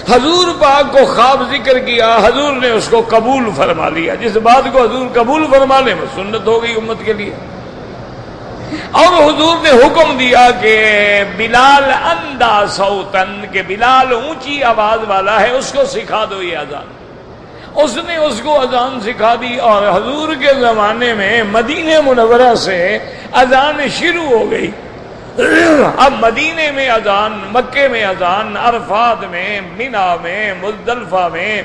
حضور پاک کو خواب ذکر کیا، حضور نے اس کو قبول فرما لیا۔ جس بات کو حضور قبول فرما لے وہ سنت ہو گئی امت کے لیے۔ اور حضور نے حکم دیا کہ بلال اندا صوتن، کہ بلال اونچی آواز والا ہے، اس کو سکھا دو یہ اذان۔ اس نے اس کو اذان سکھا دی، اور حضور کے زمانے میں مدینہ منورہ سے اذان شروع ہو گئی۔ اب مدینے میں اذان، مکے میں اذان، عرفات میں، مینا میں، مزدلفہ میں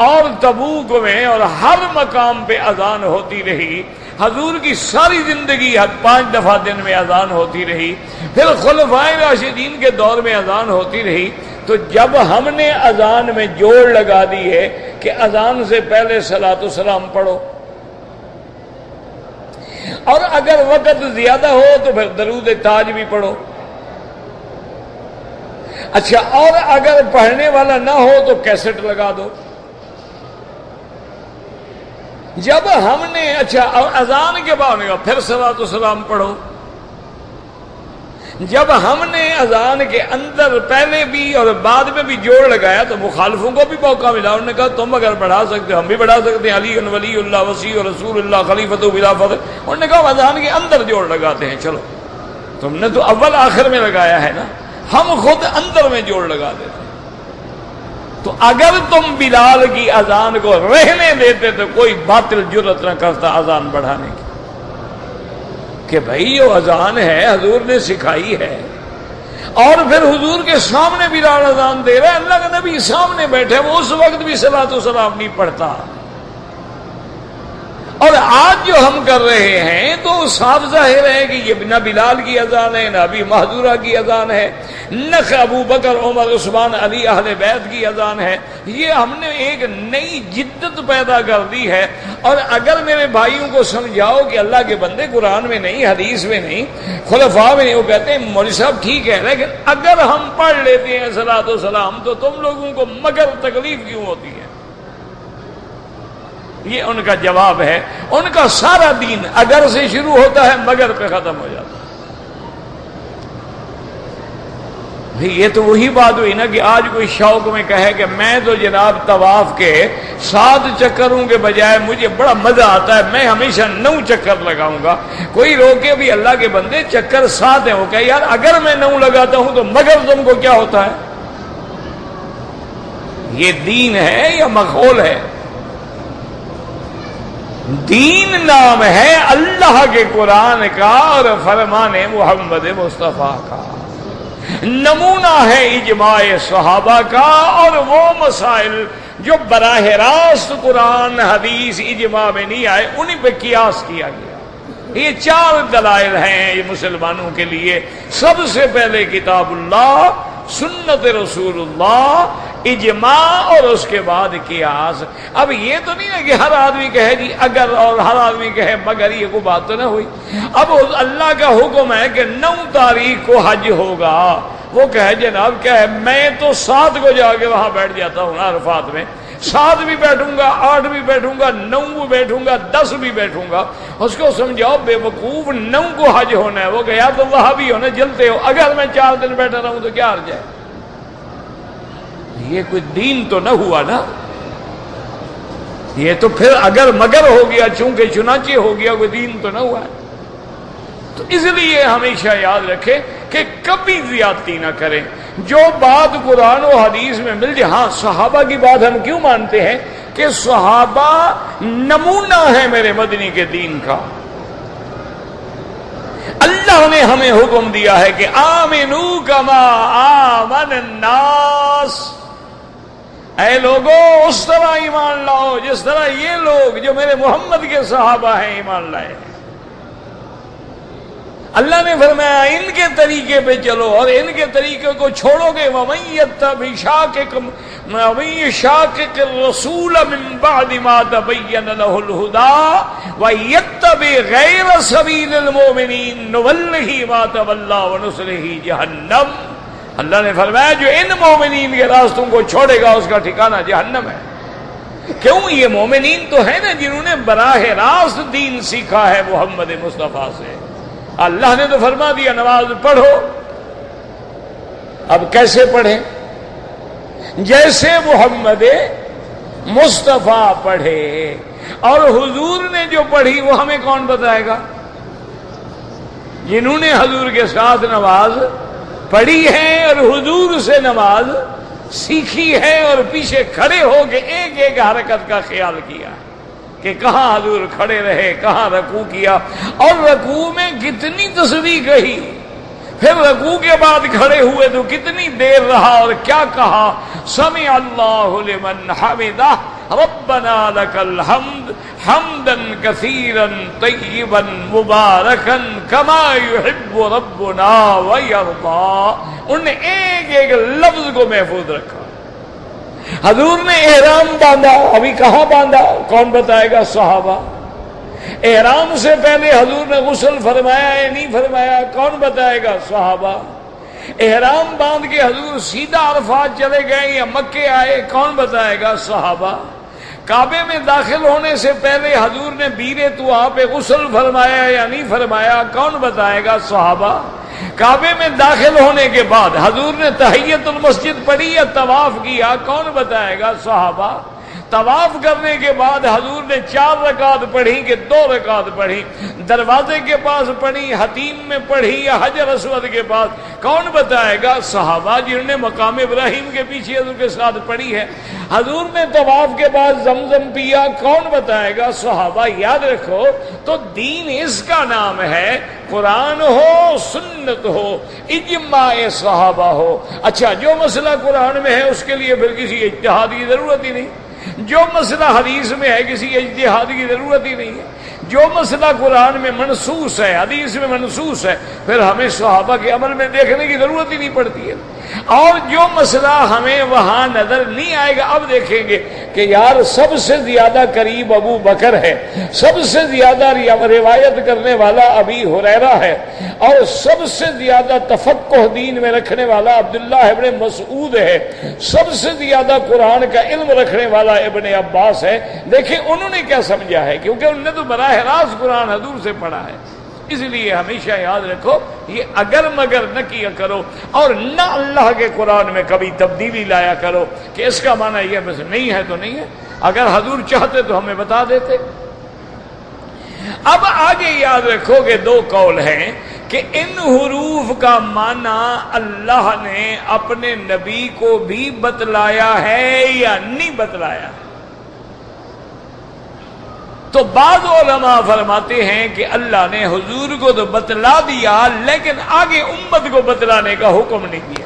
اور تبوک میں، اور ہر مقام پہ اذان ہوتی رہی۔ حضور کی ساری زندگی 5 دفعہ دن میں اذان ہوتی رہی، پھر خلفائے راشدین کے دور میں اذان ہوتی رہی۔ تو جب ہم نے اذان میں جوڑ لگا دی ہے کہ اذان سے پہلے صلاۃ السلام پڑھو، اور اگر وقت زیادہ ہو تو پھر درود تاج بھی پڑھو، اچھا، اور اگر پڑھنے والا نہ ہو تو کیسٹ لگا دو۔ جب ہم نے اچھا اذان کے بعد پھر صلاۃ السلام پڑھو، جب ہم نے اذان کے اندر پہلے بھی اور بعد میں بھی جوڑ لگایا تو مخالفوں کو بھی موقع ملا. انہوں نے کہا تم اگر بڑھا سکتے ہو ہم بھی بڑھا سکتے ہیں. علی ولی اللہ وسیع رسول اللہ خلیفۃ بلا فخر. انہوں نے کہا اذان کے اندر جوڑ لگاتے ہیں. چلو تم نے تو اول آخر میں لگایا ہے نا, ہم خود اندر میں جوڑ لگا دیتے. تو اگر تم بلال کی اذان کو رہنے دیتے تو کوئی باطل جرأت نہ کرتا اذان بڑھانے کی, کہ بھائی یہ اذان ہے حضور نے سکھائی ہے, اور پھر حضور کے سامنے بلال اذان دے رہا ہے, اللہ کا نبی سامنے بیٹھے, وہ اس وقت بھی صلاۃ و سلام نہیں پڑھتا. اور آج جو ہم کر رہے ہیں تو صاف ظاہر ہے کہ یہ نہ بلال کی اذان ہے, نہ ابی محذورہ کی اذان ہے, نہ ابو بکر عمر عثمان علی اہل بیت کی اذان ہے. یہ ہم نے ایک نئی جدت پیدا کر دی ہے. اور اگر میرے بھائیوں کو سمجھاؤ کہ اللہ کے بندے قرآن میں نہیں, حدیث میں نہیں, خلفاء میں نہیں, وہ کہتے ہیں مولوی صاحب ٹھیک ہے لیکن اگر ہم پڑھ لیتے ہیں صلاۃ و سلام تو تم لوگوں کو مگر تکلیف کیوں ہوتی ہے؟ یہ ان کا جواب ہے. ان کا سارا دین اگر سے شروع ہوتا ہے مگر پہ ختم ہو جاتا ہے. یہ تو وہی بات ہوئی نا کہ آج کوئی شوق میں کہے کہ میں تو جناب طواف کے 7 چکروں کے بجائے مجھے بڑا مزہ آتا ہے, میں ہمیشہ 9 چکر لگاؤں گا. کوئی روکے بھی اللہ کے بندے چکر 7 ہیں, وہ کہے یار اگر میں 9 لگاتا ہوں تو مگر تم کو کیا ہوتا ہے؟ یہ دین ہے یا مخول ہے؟ دین نام ہے اللہ کے قرآن کا اور فرمان محمد مصطفیٰ کا, نمونہ ہے اجماع صحابہ کا, اور وہ مسائل جو براہ راست قرآن حدیث اجماع میں نہیں آئے انہی پہ قیاس کیا گیا. یہ 4 دلائل ہیں یہ مسلمانوں کے لیے. سب سے پہلے کتاب اللہ, سنت رسول اللہ, اجماع, اور اس کے بعد قیاس. اب یہ تو نہیں ہے کہ ہر آدمی کہے جی اگر اور ہر آدمی کہے مگر, یہ کوئی بات تو نہ ہوئی. اب اللہ کا حکم ہے کہ 9 تاریخ کو حج ہوگا, وہ کہے جناب کیا ہے میں تو 7 کو جا کے وہاں بیٹھ جاتا ہوں عرفات میں, 7 بھی بیٹھوں گا, 8 بھی بیٹھوں گا, 9 بھی بیٹھوں گا, 10 بھی بیٹھوں گا. اس کو سمجھاؤ بے وقوف 9 کو حج ہونا ہے. وہ کہ یار تم وہاں بھی ہو نا, جلتے ہو, اگر میں 4 دن بیٹھا رہوں تو کیا حرج ہے؟ یہ کوئی دین تو نہ ہوا نا. یہ تو پھر اگر مگر ہو گیا, چونکہ چنانچہ ہو گیا, کوئی دین تو نہ ہوا ہے. تو اس لیے ہمیشہ یاد رکھیں کہ کبھی زیادتی نہ کریں. جو بات قرآن و حدیث میں مل جائے. ہاں صحابہ کی بات ہم کیوں مانتے ہیں کہ صحابہ نمونہ ہے میرے مدنی کے دین کا. اللہ نے ہمیں حکم دیا ہے کہ آمنو کما آمن الناس, اے لوگو اس طرح ایمان لاؤ جس طرح یہ لوگ جو میرے محمد کے صحابہ ہیں ایمان لائے. اللہ نے فرمایا ان کے طریقے پہ چلو اور ان کے طریقے کو چھوڑو گے. وَمَن يُشَاقِقِ الرَّسُولَ مِن بَعْدِ مَا تَبَيَّنَ لَهُ الْهُدَىٰ وَيَتَّبِعْ غَيْرَ سَبِيلِ الْمُؤْمِنِينَ نُوَلِّهِ مَا تَوَلَّىٰ وَنُصْلِهِ جَهَنَّمَ. اللہ نے فرمایا جو ان مومنین کے راستوں کو چھوڑے گا اس کا ٹھکانہ جہنم ہے. کیوں؟ یہ مومنین تو ہے نا جنہوں نے براہ راست دین سیکھا ہے محمد مصطفیٰ سے. اللہ نے تو فرما دیا نماز پڑھو. اب کیسے پڑھیں؟ جیسے محمد مصطفیٰ پڑھے. اور حضور نے جو پڑھی وہ ہمیں کون بتائے گا؟ جنہوں نے حضور کے ساتھ نماز پڑھی ہے اور حضور سے نماز سیکھی ہے اور پیچھے کھڑے ہو کے ایک ایک حرکت کا خیال کیا کہ کہاں حضور کھڑے رہے, کہاں رکوع کیا, اور رکوع میں کتنی تسبیح کہی, پھر رکوع کے بعد کھڑے ہوئے تو کتنی دیر رہا اور کیا کہا. سمع اللہ لمن حمدہ ربنا لک الحمد حمدا کثیرا طیبا مبارکا کما یحب ربنا ویرضا. انہوں نے ایک ایک لفظ کو محفوظ رکھا. حضور نے احرام باندھا, ابھی کہاں باندھا کون بتائے گا؟ صحابہ. احرام سے پہلے حضور نے غسل فرمایا یا نہیں فرمایا کون بتائے گا؟ صحابہ. احرام باندھ کے حضور سیدھا عرفات چلے گئے یا مکے آئے کون بتائے گا؟ صحابہ. کعبے میں داخل ہونے سے پہلے حضور نے بیر طواف پہ غسل فرمایا یا نہیں فرمایا کون بتائے گا؟ صحابہ. کعبے میں داخل ہونے کے بعد حضور نے تحیت المسجد پڑھی یا طواف کیا؟ کون بتائے گا؟ صحابہ۔ طواف کرنے کے بعد حضور نے 4 رکعت پڑھی کہ 2 رکعت پڑھی؟ دروازے کے پاس پڑھی، حتیم میں پڑھی یا حجر اسود کے پاس؟ کون بتائے گا؟ صحابہ، جنہوں نے مقام ابراہیم کے پیچھے حضور کے ساتھ پڑھی ہے۔ حضور نے طواف کے بعد زمزم پیا، کون بتائے گا؟ صحابہ۔ یاد رکھو، تو دین اس کا نام ہے، قرآن ہو، سنت ہو، اجماع صحابہ ہو۔ اچھا، جو مسئلہ قرآن میں ہے اس کے لیے پھر کسی اجتہاد کی ضرورت ہی نہیں، جو مسئلہ حدیث میں ہے کسی اجتہاد کی ضرورت ہی نہیں ہے، جو مسئلہ قرآن میں منصوص ہے، حدیث میں منصوص ہے، پھر ہمیں صحابہ کے عمل میں دیکھنے کی ضرورت ہی نہیں پڑتی ہے۔ اور جو مسئلہ ہمیں وہاں نظر نہیں آئے گا، اب دیکھیں گے کہ یار سب سے زیادہ قریب ابو بکر ہے، سب سے زیادہ روایت کرنے والا ابی ہریرہ ہے، اور سب سے زیادہ تفقہ دین میں رکھنے والا عبداللہ ابن مسعود ہے، سب سے زیادہ قرآن کا علم رکھنے والا ابن عباس ہے۔ دیکھیں انہوں نے کیا سمجھا ہے، کیونکہ انہوں نے تو براہ راست قرآن حضور سے پڑھا ہے۔ اس لیے ہمیشہ یاد رکھو، یہ اگر مگر نہ کیا کرو، اور نہ اللہ کے قرآن میں کبھی تبدیلی لایا کرو کہ اس کا معنی یہ بس نہیں ہے تو نہیں ہے، اگر حضور چاہتے تو ہمیں بتا دیتے۔ اب آگے یاد رکھو کہ 2 قول ہیں کہ ان حروف کا معنی اللہ نے اپنے نبی کو بھی بتلایا ہے یا نہیں بتلایا۔ تو بعض علماء فرماتے ہیں کہ اللہ نے حضور کو تو بتلا دیا، لیکن آگے امت کو بتلانے کا حکم نہیں دیا۔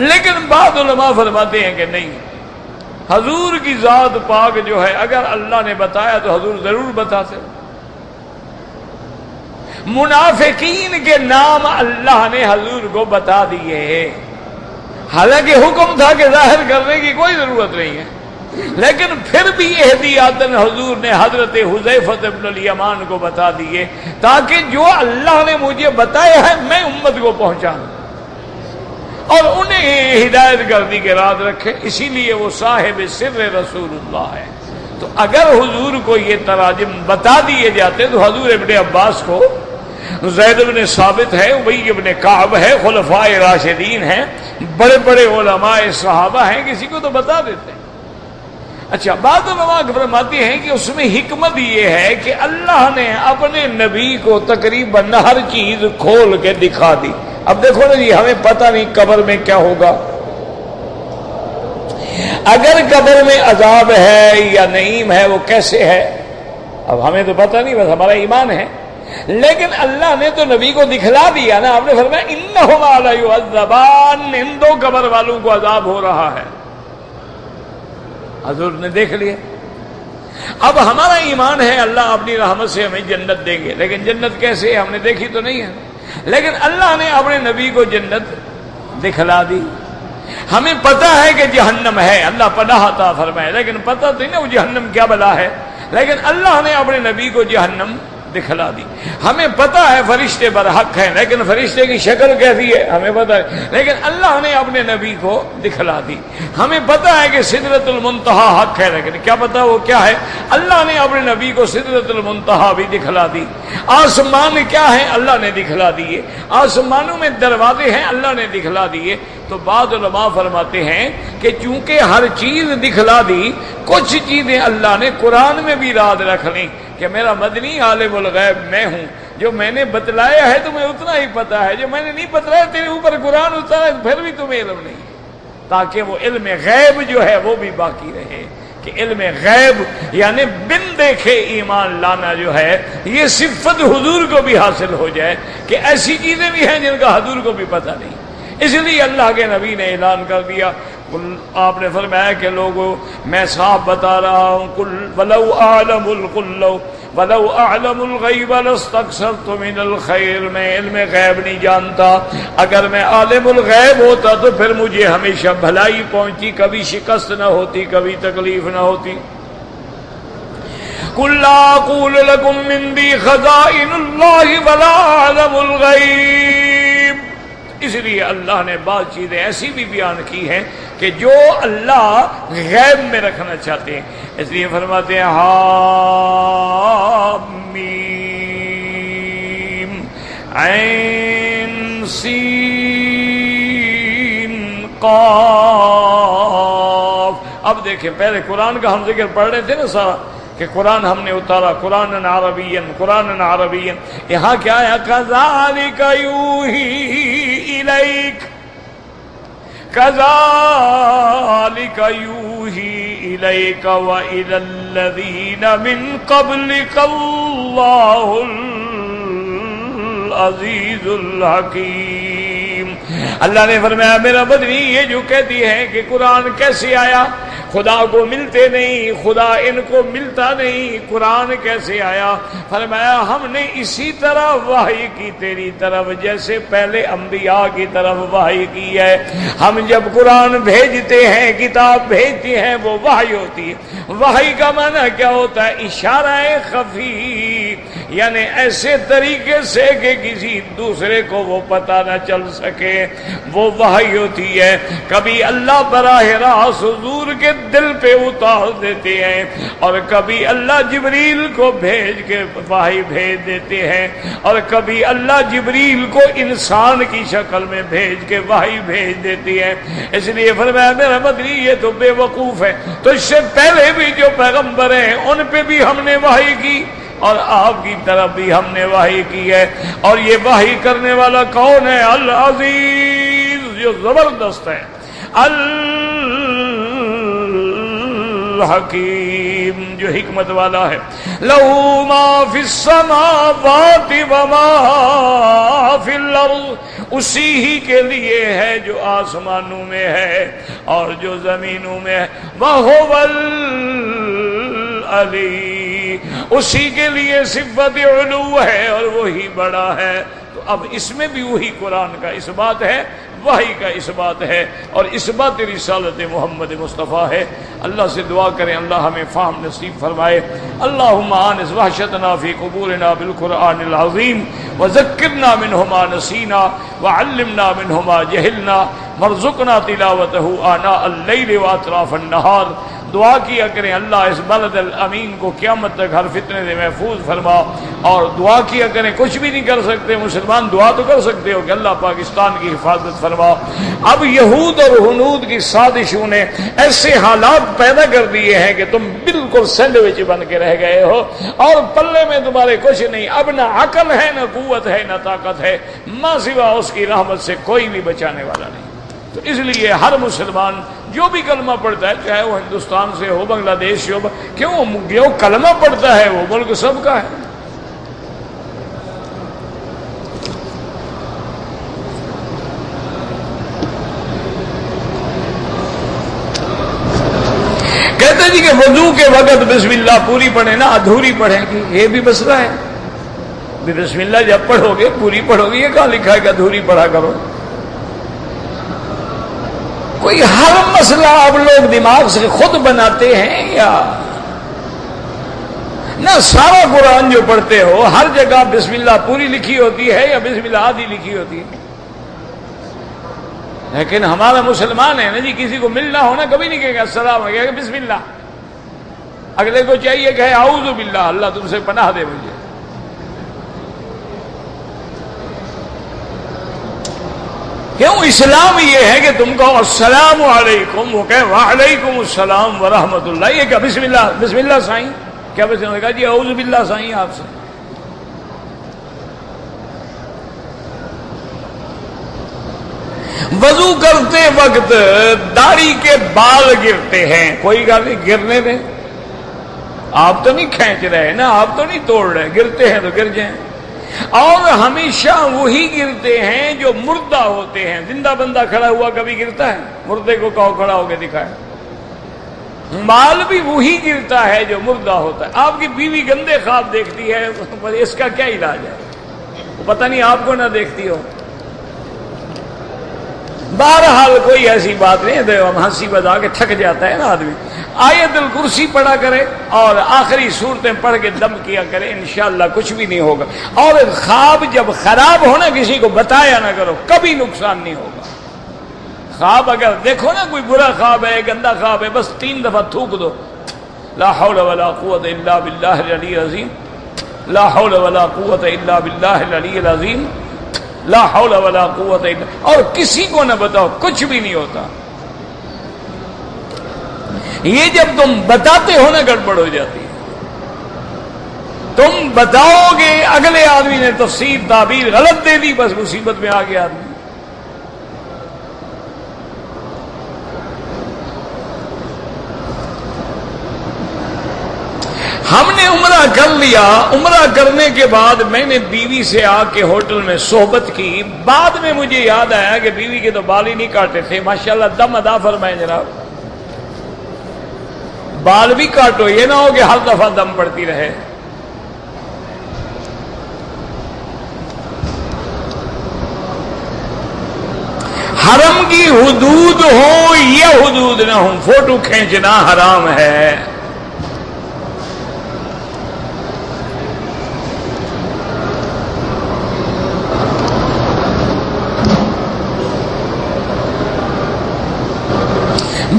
لیکن بعض علماء فرماتے ہیں کہ نہیں، حضور کی ذات پاک جو ہے، اگر اللہ نے بتایا تو حضور ضرور بتاتے۔ منافقین کے نام اللہ نے حضور کو بتا دیے، حالانکہ حکم تھا کہ ظاہر کرنے کی کوئی ضرورت نہیں ہے، لیکن پھر بھی احتیاطاً حضور نے حضرت حذیفہ بن الیمان کو بتا دیے، تاکہ جو اللہ نے مجھے بتایا ہے میں امت کو پہنچاؤں اور انہیں ہدایت کردی کے رات رکھے۔ اسی لیے وہ صاحب سر رسول اللہ ہے۔ تو اگر حضور کو یہ تراجم بتا دیے جاتے تو حضور ابن عباس کو، زید بن ثابت ہے، ابی ابن کعب ہے، خلفائے راشدین ہیں، بڑے بڑے علماء صحابہ ہیں، کسی کو تو بتا دیتے۔ اچھا، بعض علماء فرماتے ہیں کہ اس میں حکمت یہ ہے کہ اللہ نے اپنے نبی کو تقریباً ہر چیز کھول کے دکھا دی۔ اب دیکھو نا جی، ہمیں پتہ نہیں قبر میں کیا ہوگا، اگر قبر میں عذاب ہے یا نعیم ہے وہ کیسے ہے، اب ہمیں تو پتہ نہیں، بس ہمارا ایمان ہے، لیکن اللہ نے تو نبی کو دکھلا دیا نا۔ آپ نے فرمایا انہما لیعذبان، ان 2 قبر والوں کو عذاب ہو رہا ہے، حضور نے دیکھ لیا۔ اب ہمارا ایمان ہے اللہ اپنی رحمت سے ہمیں جنت دیں گے، لیکن جنت کیسے ہے ہم نے دیکھی تو نہیں ہے، لیکن اللہ نے اپنے نبی کو جنت دکھلا دی۔ ہمیں پتہ ہے کہ جہنم ہے، اللہ پناہ عطا فرمائے، لیکن پتہ تو نہیں نا وہ جہنم کیا بلا ہے، لیکن اللہ نے اپنے نبی کو جہنم دکھلا دی۔ ہمیں پتہ ہے فرشتے برحق ہیں، لیکن فرشتے کی شکل کیسی ہے ہمیں پتہ ہے، لیکن اللہ نے اپنے نبی کو دکھلا دی۔ ہمیں پتہ ہے کہ سدرۃ المنتہا حق ہے، لیکن کیا پتہ وہ کیا ہے، اللہ نے اپنے نبی کو سدرۃ المنتہا بھی دکھلا دی۔ آسمان کیا ہے اللہ نے دکھلا دیے، آسمانوں میں دروازے ہیں اللہ نے دکھلا دیے۔ تو بعض علماء فرماتے ہیں کہ چونکہ ہر چیز دکھلا دی، کچھ چیزیں اللہ نے قرآن میں بھی راز رکھ لیں کہ میرا مدنی عالم الغیب میں ہوں، جو میں نے بتلایا ہے تمہیں اتنا ہی پتہ ہے، جو میں نے نہیں بتلایا تیرے اوپر قرآن اترا ہے پھر بھی تمہیں علم نہیں، تاکہ وہ علم غیب جو ہے وہ بھی باقی رہے۔ کہ علم غیب یعنی بن دیکھے ایمان لانا جو ہے، یہ صفت حضور کو بھی حاصل ہو جائے کہ ایسی چیزیں بھی ہیں جن کا حضور کو بھی پتہ نہیں۔ اس لیے اللہ کے نبی نے اعلان کر دیا، آپ نے فرمایا کہ لوگوں میں صاف بتا رہا ہوں، وَلَوْ أَعْلَمُ الْغَيْبَ لَاسْتَكْثَرْتُ مِنَ الْخَيْرِ، میں علم غیب نہیں جانتا، اگر میں عالم الغیب ہوتا تو پھر مجھے ہمیشہ بھلائی پہنچتی، کبھی شکست نہ ہوتی، کبھی تکلیف نہ ہوتی۔ قُلْ لَا أَقُولُ لَكُمْ عِندِي خَزَائِنُ اللَّهِ وَلَا أَعْلَمُ الْغَيْبَ۔ اس لیے اللہ نے بعض چیزیں ایسی بھی بیان کی ہیں کہ جو اللہ غیب میں رکھنا چاہتے ہیں، اس لیے فرماتے ہیں حامیم عین سین قاف. اب دیکھیں پہلے قرآن کا ہم ذکر پڑھ رہے تھے نا سارا کہ قرآن ہم نے اتارا قرآن عربین. یہاں کیا ہے؟ کذالک یوحی الیک، کذالک یوحی الیک وإلی الذین من قبلک اللہ العزیز الحکیم. اللہ نے فرمایا میرا بدنی یہ جو کہتی ہے کہ قرآن کیسے آیا، خدا کو ملتے نہیں، خدا ان کو ملتا نہیں، قرآن کیسے آیا؟ فرمایا ہم نے اسی طرح وحی کی تیری طرف جیسے پہلے انبیاء کی طرف وحی کی ہے. ہم جب قرآن بھیجتے ہیں، کتاب بھیجتے ہیں، وہ وحی ہوتی ہے. وحی کا معنی کیا ہوتا ہے؟ اشارہ خفی، یعنی ایسے طریقے سے کہ کسی دوسرے کو وہ پتہ نہ چل سکے، وہ وحی ہوتی ہے. کبھی اللہ براہ راست حضور کے دل پہ اتار دیتے ہیں، اور کبھی اللہ جبریل کو بھیج کے وحی بھیج دیتے ہیں، اور کبھی اللہ جبریل کو انسان کی شکل میں بھیج کے وحی بھیج دیتی ہے. اس لیے فرمایا میرا مدنی یہ تو بے وقوف ہے. تو اس سے پہلے بھی جو پیغمبر ہیں ان پہ بھی ہم نے وحی کی، اور آپ کی طرف بھی ہم نے وحی کی ہے. اور یہ وحی کرنے والا کون ہے؟ العزیز، جو زبردست ہے، الحکیم، جو حکمت والا ہے. لَهُ مَا فِي السَّمَاوَاتِ وَمَا فِي الْأَرْضِ، اسی ہی کے لیے ہے جو آسمانوں میں ہے اور جو زمینوں میں ہے. وَهُوَ الْعَلِيُّ، اسی کے لیے صفت علو ہے اور وہی بڑا ہے. تو اب اس میں بھی وہی قرآن کا اس بات ہے، وحی کا اس بات ہے، اور اس بات رسالت محمد مصطفیٰ ہے. اللہ سے دعا کریں اللہ ہمیں فہم نصیب فرمائے. اللہم آنس وحشتنا فی قبورنا بالقرآن العظیم وذکرنا منہ ما نسینا وعلمنا منہ ما جہلنا وارزقنا تلاوتہ آناء اللیل واطراف النہار. دعا کیا کریں اللہ اس بلد الامین کو قیامت تک ہر فتنے سے محفوظ فرما. اور دعا کیا کریں، کچھ بھی نہیں کر سکتے مسلمان، دعا تو کر سکتے ہو کہ اللہ پاکستان کی حفاظت فرما. اب یہود اور ہنود کی سازشوں نے ایسے حالات پیدا کر دیے ہیں کہ تم بالکل سینڈوچ بن کے رہ گئے ہو اور پلے میں تمہارے کچھ نہیں. اب نہ عقل ہے، نہ قوت ہے، نہ طاقت ہے، ماں سوا اس کی رحمت سے کوئی بھی بچانے والا نہیں. تو اس لیے ہر مسلمان جو بھی کلمہ پڑھتا ہے، چاہے وہ ہندوستان سے ہو، بنگلہ دیش سے ہو، کیوں جو کلمہ پڑھتا ہے وہ ملک سب کا ہے. کہتے جی کہ وضو کے وقت بسم اللہ پوری پڑھیں نا ادھوری پڑھیں گی، یہ بھی مسئلہ ہے. بسم اللہ جب پڑھو گے پوری پڑھو گے، یہ کہاں لکھا ہے کہ ادھوری پڑھا کرو؟ کوئی ہر مسئلہ آپ لوگ دماغ سے خود بناتے ہیں یا نہ؟ سارا قرآن جو پڑھتے ہو ہر جگہ بسم اللہ پوری لکھی ہوتی ہے یا بسم اللہ آدھی لکھی ہوتی ہے؟ لیکن ہمارا مسلمان ہے نا جی، کسی کو ملنا ہونا کبھی نہیں کہے گا السلام علیکم، کہ بسم اللہ. اگلے کو چاہیے کہ اعوذ باللہ، اللہ تم سے پناہ دے مجھے. کیوں؟ اسلام یہ ہے کہ تم کہو السلام علیکم، وہ کہے وعلیکم السلام ورحمۃ اللہ. یہ کیا بسم اللہ؟ بسم اللہ سائیں کیا بسم اللہ؟ کہا جی اعوذ باللہ سائیں آپ سے. وضو کرتے وقت داڑھی کے بال گرتے ہیں، کوئی گل نہیں، گرنے دیں. آپ تو نہیں کھینچ رہے نا، آپ تو نہیں توڑ رہے، گرتے ہیں تو گر جائیں. اور ہمیشہ وہی گرتے ہیں جو مردہ ہوتے ہیں. زندہ بندہ کھڑا ہوا کبھی گرتا ہے؟ مردے کو کہو کھڑا ہو کے دکھائے. مال بھی وہی گرتا ہے جو مردہ ہوتا ہے. آپ کی بیوی گندے خواب دیکھتی ہے، اس کا کیا علاج ہے؟ پتہ نہیں آپ کو نہ دیکھتی ہو. بہرحال کوئی ایسی بات نہیں ہے، ہم ہنسی بجا کے تھک جاتا ہے نا آدمی. آیت الکرسی پڑھا کرے اور آخری صورتیں پڑھ کے دم کیا کرے، انشاءاللہ کچھ بھی نہیں ہوگا. اور خواب جب خراب ہونا کسی کو بتایا نہ کرو، کبھی نقصان نہیں ہوگا. خواب اگر دیکھو نا کوئی برا خواب ہے، گندا خواب ہے، بس 3 دفعہ تھوک دو لا حول ولا قوت الا باللہ العلی العظیم، لا حول ولا قوت الا باللہ العلی العظیم. لا حول ولا قوت الا، اور کسی کو نہ بتاؤ، کچھ بھی نہیں ہوتا۔ یہ جب تم بتاتے ہو نا گڑبڑ ہو جاتی ہے۔ تم بتاؤ گے، اگلے آدمی نے تفسیر تعبیر غلط دے دی، بس مصیبت میں آ گیا آدمی۔ ہم نے عمرہ کر لیا، عمرہ کرنے کے بعد میں نے بیوی سے آ کے ہوٹل میں صحبت کی، بعد میں مجھے یاد آیا کہ بیوی کے تو بال ہی نہیں کاٹے تھے، ماشاءاللہ دم ادا فرمائے جناب، بال بھی کاٹو، یہ نہ ہو کہ ہر دفعہ دم پڑتی رہے۔ حرم کی حدود ہوں یا حدود نہ ہوں، فوٹو کھینچنا حرام ہے۔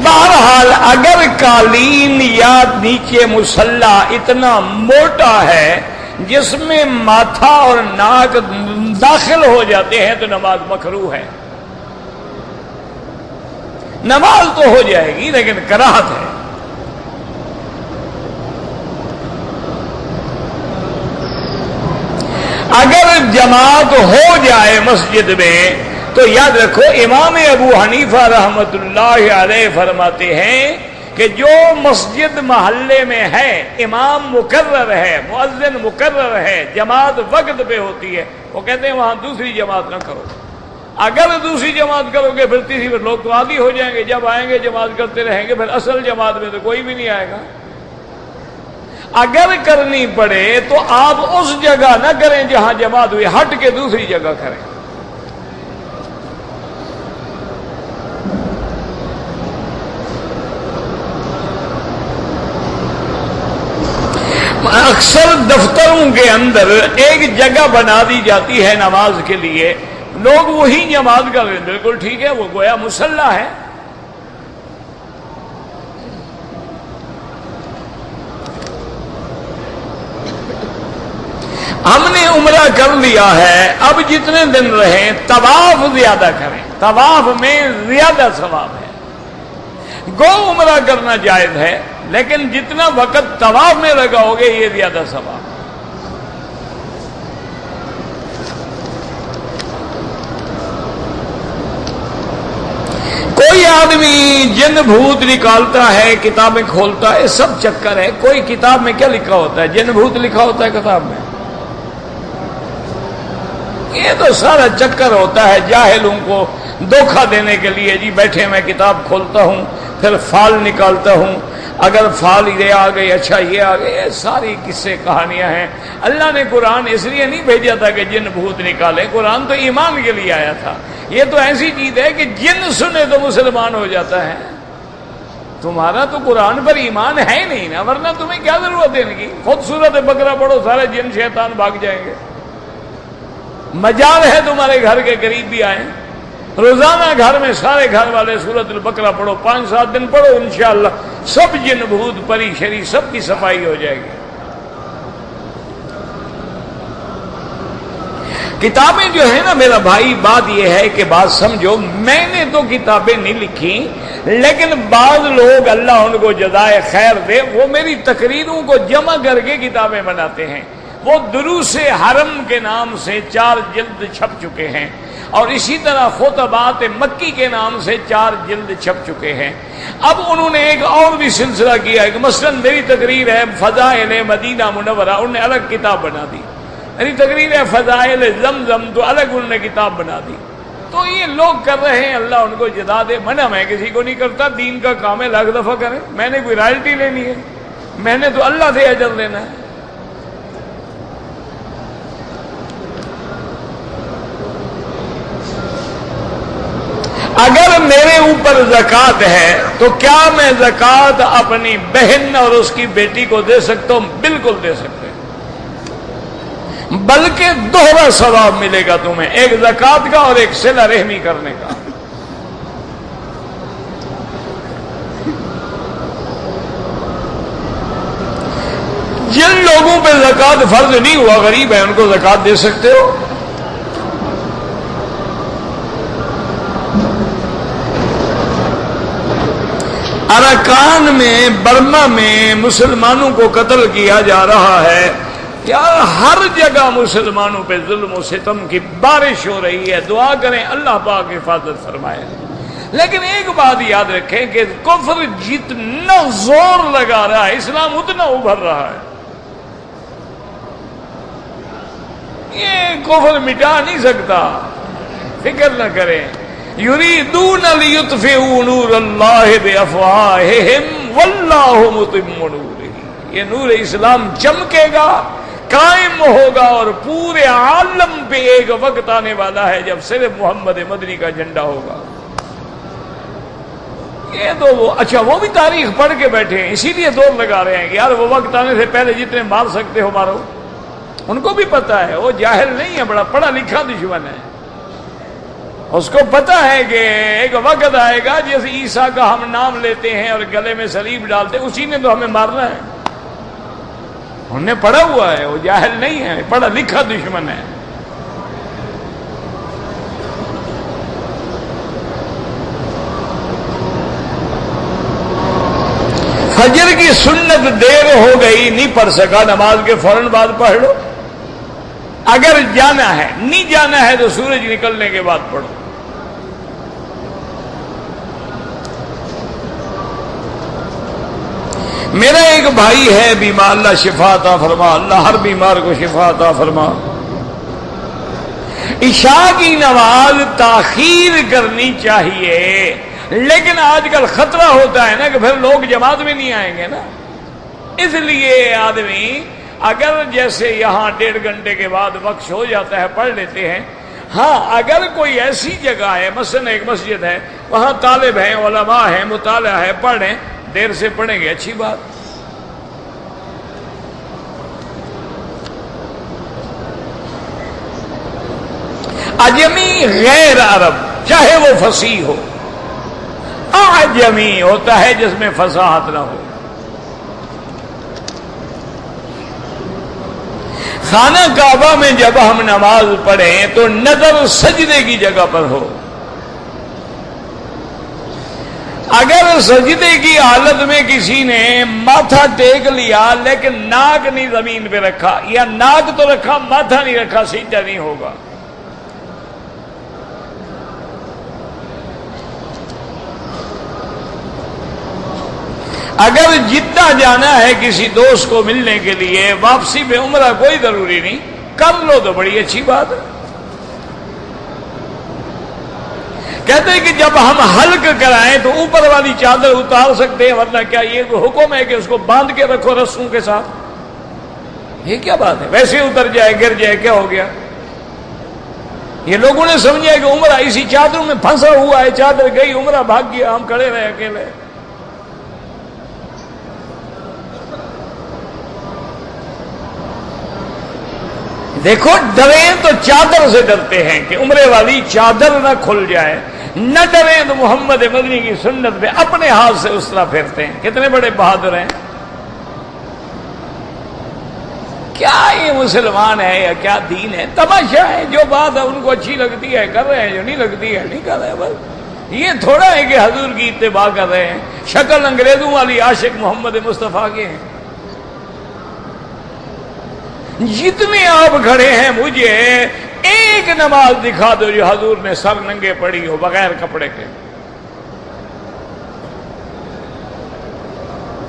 بہرحال اگر قالین یا نیچے مصلی اتنا موٹا ہے جس میں ماتھا اور ناک داخل ہو جاتے ہیں تو نماز مکروہ ہے۔ نماز تو ہو جائے گی لیکن کراہت ہے۔ اگر جماعت ہو جائے مسجد میں تو یاد رکھو امام ابو حنیفہ رحمت اللہ علیہ فرماتے ہیں کہ جو مسجد محلے میں ہے، امام مقرر ہے، مؤذن مقرر ہے، جماعت وقت پہ ہوتی ہے، وہ کہتے ہیں وہاں دوسری جماعت نہ کرو۔ اگر دوسری جماعت کرو گے پھر تیسری، پھر لوگ تو عادی ہو جائیں گے، جب آئیں گے جماعت کرتے رہیں گے، پھر اصل جماعت میں تو کوئی بھی نہیں آئے گا۔ اگر کرنی پڑے تو آپ اس جگہ نہ کریں جہاں جماعت ہوئی، ہٹ کے دوسری جگہ کریں۔ اکثر دفتروں کے اندر ایک جگہ بنا دی جاتی ہے نماز کے لیے، لوگ وہی جماعت کر رہے ہیں، بالکل ٹھیک ہے، وہ گویا مصلی ہے۔ ہم نے عمرہ کر لیا ہے، اب جتنے دن رہیں طواف زیادہ کریں، طواف میں زیادہ ثواب ہے۔ گو عمرہ کرنا جائز ہے لیکن جتنا وقت طواف میں لگاؤ گے یہ زیادہ ثواب۔ کوئی آدمی جن بھوت نکالتا ہے، کتابیں کھولتا ہے، سب چکر ہے۔ کوئی کتاب میں کیا لکھا ہوتا ہے؟ جن بھوت لکھا ہوتا ہے کتاب میں؟ یہ تو سارا چکر ہوتا ہے جاہلوں کو دھوکہ دینے کے لیے۔ جی بیٹھے میں کتاب کھولتا ہوں، پھر فال نکالتا ہوں، اگر فال یہ آ گئی، اچھا یہ آ گئی، یہ ساری قصے کہانیاں ہیں۔ اللہ نے قرآن اس لیے نہیں بھیجا تھا کہ جن بھوت نکالے، قرآن تو ایمان کے لیے آیا تھا۔ یہ تو ایسی چیز ہے کہ جن سنے تو مسلمان ہو جاتا ہے۔ تمہارا تو قرآن پر ایمان ہے نہیں نا، ورنہ تمہیں کیا ضرورت ہے ان کی؟ خود سورۃ بقرہ پڑھو، سارے جن شیطان بھاگ جائیں گے۔ مجال ہے تمہارے گھر کے قریب بھی آئیں، روزانہ گھر میں سارے گھر والے سورۃ البقرہ پڑھو، 5-7 دن پڑھو، انشاءاللہ سب جن بھوت پری شری سب کی صفائی ہو جائے گی۔ کتابیں جو ہے نا میرا بھائی، بات یہ ہے کہ بات سمجھو، میں نے تو کتابیں نہیں لکھی، لیکن بعض لوگ اللہ ان کو جزائے خیر دے، وہ میری تقریروں کو جمع کر کے کتابیں بناتے ہیں۔ وہ دروس حرم کے نام سے 4 جلد چھپ چکے ہیں، اور اسی طرح خطبات مکی کے نام سے 4 جلد چھپ چکے ہیں۔ اب انہوں نے ایک اور بھی سلسلہ کیا ہے کہ مثلا میری تقریر ہے فضائل مدینہ منورہ، انہوں نے الگ کتاب بنا دی۔ میری تقریر ہے فضائل زمزم، تو الگ انہوں نے کتاب بنا دی۔ تو یہ لوگ کر رہے ہیں، اللہ ان کو جزا دے۔ منع میں کسی کو نہیں کرتا، دین کا کام ہے، لاکھ دفعہ کریں، میں نے کوئی رائلٹی لینی ہے، میں نے تو اللہ سے اجر لینا ہے۔ اگر میرے اوپر زکوٰۃ ہے تو کیا میں زکوٰۃ اپنی بہن اور اس کی بیٹی کو دے سکتا ہوں؟ بالکل دے سکتے ہیں، بلکہ دوہرا ثواب ملے گا تمہیں، ایک زکوٰۃ کا اور ایک صلہ رحمی کرنے کا۔ جن لوگوں پہ زکوٰۃ فرض نہیں ہوا، غریب ہیں، ان کو زکوٰۃ دے سکتے ہو۔ اراکان میں برما میں مسلمانوں کو قتل کیا جا رہا ہے، یار ہر جگہ مسلمانوں پہ ظلم و ستم کی بارش ہو رہی ہے، دعا کریں اللہ پاک حفاظت فرمائے۔ لیکن ایک بات یاد رکھیں کہ کفر جتنا زور لگا رہا ہے اسلام اتنا ابھر رہا ہے۔ یہ کفر مٹا نہیں سکتا، فکر نہ کریں۔ یریدون لیطفئوا نور اللہ بافواہہم واللہ متم نورہ، یہ نور اسلام چمکے گا، قائم ہوگا، اور پورے عالم پہ ایک وقت آنے والا ہے جب صرف محمد مدنی کا جھنڈا ہوگا۔ یہ تو وہ بھی تاریخ پڑھ کے بیٹھے ہیں، اسی لیے دور لگا رہے ہیں کہ یار وہ وقت آنے سے پہلے جتنے مار سکتے ہو مارو۔ ان کو بھی پتا ہے، وہ جاہل نہیں ہے، بڑا پڑھا لکھا دشمن ہے، اس کو پتا ہے کہ ایک وقت آئے گا جیسے عیسیٰ کا ہم نام لیتے ہیں اور گلے میں صلیب ڈالتے ہیں، اسی نے تو ہمیں مارنا ہے۔ انہوں نے پڑھا ہوا ہے، وہ جاہل نہیں ہے، پڑھا لکھا دشمن ہے۔ فجر کی سنت دیر ہو گئی، نہیں پڑھ سکا، نماز کے فوراً بعد پڑھ لو۔ اگر جانا ہے، نہیں جانا ہے تو سورج نکلنے کے بعد پڑھو۔ میرا ایک بھائی ہے بیمار، اللہ شفا عطا فرما، اللہ ہر بیمار کو شفا عطا فرما۔ عشاء کی نماز تاخیر کرنی چاہیے، لیکن آج کل خطرہ ہوتا ہے نا کہ پھر لوگ جماعت میں نہیں آئیں گے نا، اس لیے آدمی اگر جیسے یہاں 1.5 گھنٹے کے بعد وقت ہو جاتا ہے پڑھ لیتے ہیں۔ ہاں اگر کوئی ایسی جگہ ہے، مثلا ایک مسجد ہے، وہاں طالب ہیں، علماء ہیں، مطالعہ ہے، پڑھیں، دیر سے پڑھیں گے، اچھی بات۔ اجمی غیر عرب، چاہے وہ فصیح ہو، اعجمی ہوتا ہے جس میں فصاحت نہ ہو۔ خانہ کعبہ میں جب ہم نماز پڑھیں تو نظر سجدے کی جگہ پر ہو۔ اگر سجدے کی حالت میں کسی نے ماتھا ٹیک لیا لیکن ناک نہیں زمین پہ رکھا، یا ناک تو رکھا ماتھا نہیں رکھا، سجدہ نہیں ہوگا۔ اگر جدہ جانا ہے کسی دوست کو ملنے کے لیے، واپسی میں عمرہ کوئی ضروری نہیں، کر لو تو بڑی اچھی بات ہے۔ کہتے ہیں کہ جب ہم حلق کرائیں تو اوپر والی چادر اتار سکتے ہیں، ورنہ کیا یہ تو حکم ہے کہ اس کو باندھ کے رکھو رسوں کے ساتھ؟ یہ کیا بات ہے؟ ویسے اتر جائے، گر جائے، کیا ہو گیا؟ یہ لوگوں نے سمجھا کہ عمرہ اسی چادروں میں پھنسا ہوا ہے، چادر گئی، عمرہ بھاگ گیا، ہم کھڑے رہے اکیلے۔ دیکھو ڈریں تو چادر سے ڈرتے ہیں کہ عمرے والی چادر نہ کھل جائے، نہ ڈریں تو محمد مدنی کی سنت پہ اپنے ہاتھ سے اس طرح پھیرتے ہیں۔ کتنے بڑے بہادر ہیں! کیا یہ مسلمان ہے یا کیا دین ہے؟ تماشا ہے، جو بات ہے ان کو اچھی لگتی ہے کر رہے ہیں، جو نہیں لگتی ہے نہیں کر رہے۔ بس یہ تھوڑا ہے کہ حضور کی اتباع کر رہے ہیں، شکل انگریزوں والی، عاشق محمد مصطفیٰ کے ہیں۔ جتنے آپ کھڑے ہیں مجھے ایک نماز دکھا دو جو حضور نے سر ننگے پڑھی ہو بغیر کپڑے کے،